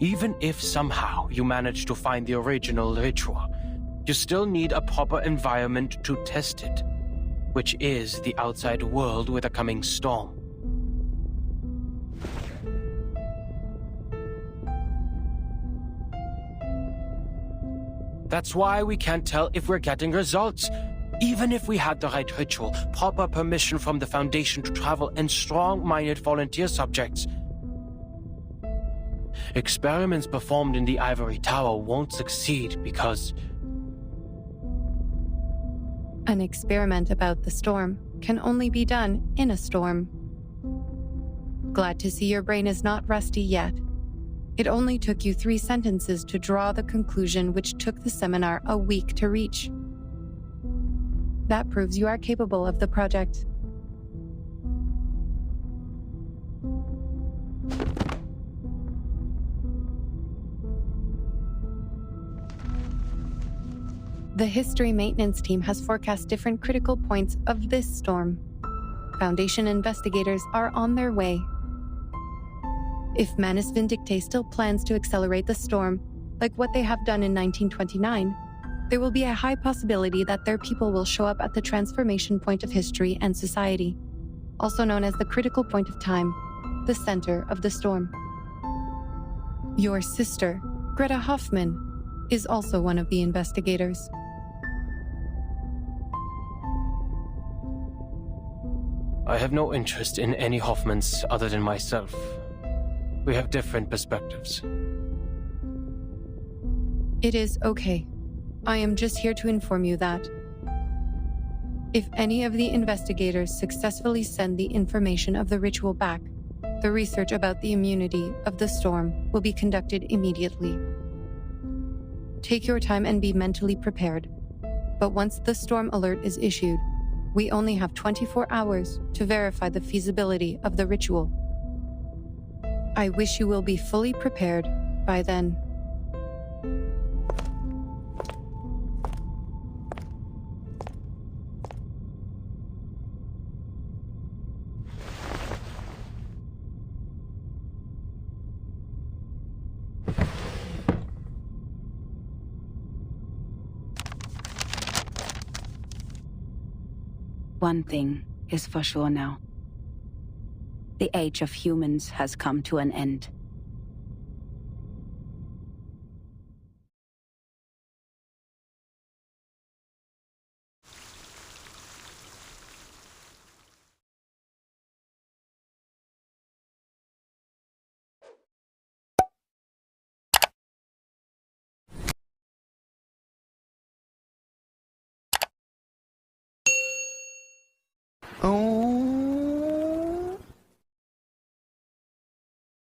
Even if somehow you manage to find the original ritual, you still need a proper environment to test it, which is the outside world with a coming storm. That's why we can't tell if we're getting results. Even if we had the right ritual, proper permission from the Foundation to travel, and strong-minded volunteer subjects, experiments performed in the Ivory Tower won't succeed because... An experiment about the storm can only be done in a storm. Glad to see your brain is not rusty yet. It only took you 3 sentences to draw the conclusion which took the seminar a week to reach. That proves you are capable of the project. The history maintenance team has forecast different critical points of this storm. Foundation investigators are on their way. If Manus Vindicte still plans to accelerate the storm, like what they have done in 1929, there will be a high possibility that their people will show up at the transformation point of history and society, also known as the critical point of time, the center of the storm. Your sister, Greta Hoffman, is also one of the investigators. I have no interest in any Hoffmans other than myself. We have different perspectives. It is okay. I am just here to inform you that if any of the investigators successfully send the information of the ritual back, the research about the immunity of the storm will be conducted immediately. Take your time and be mentally prepared. But once the storm alert is issued, we only have 24 hours to verify the feasibility of the ritual. I wish you will be fully prepared by then. One thing is for sure now. The age of humans has come to an end. Oh,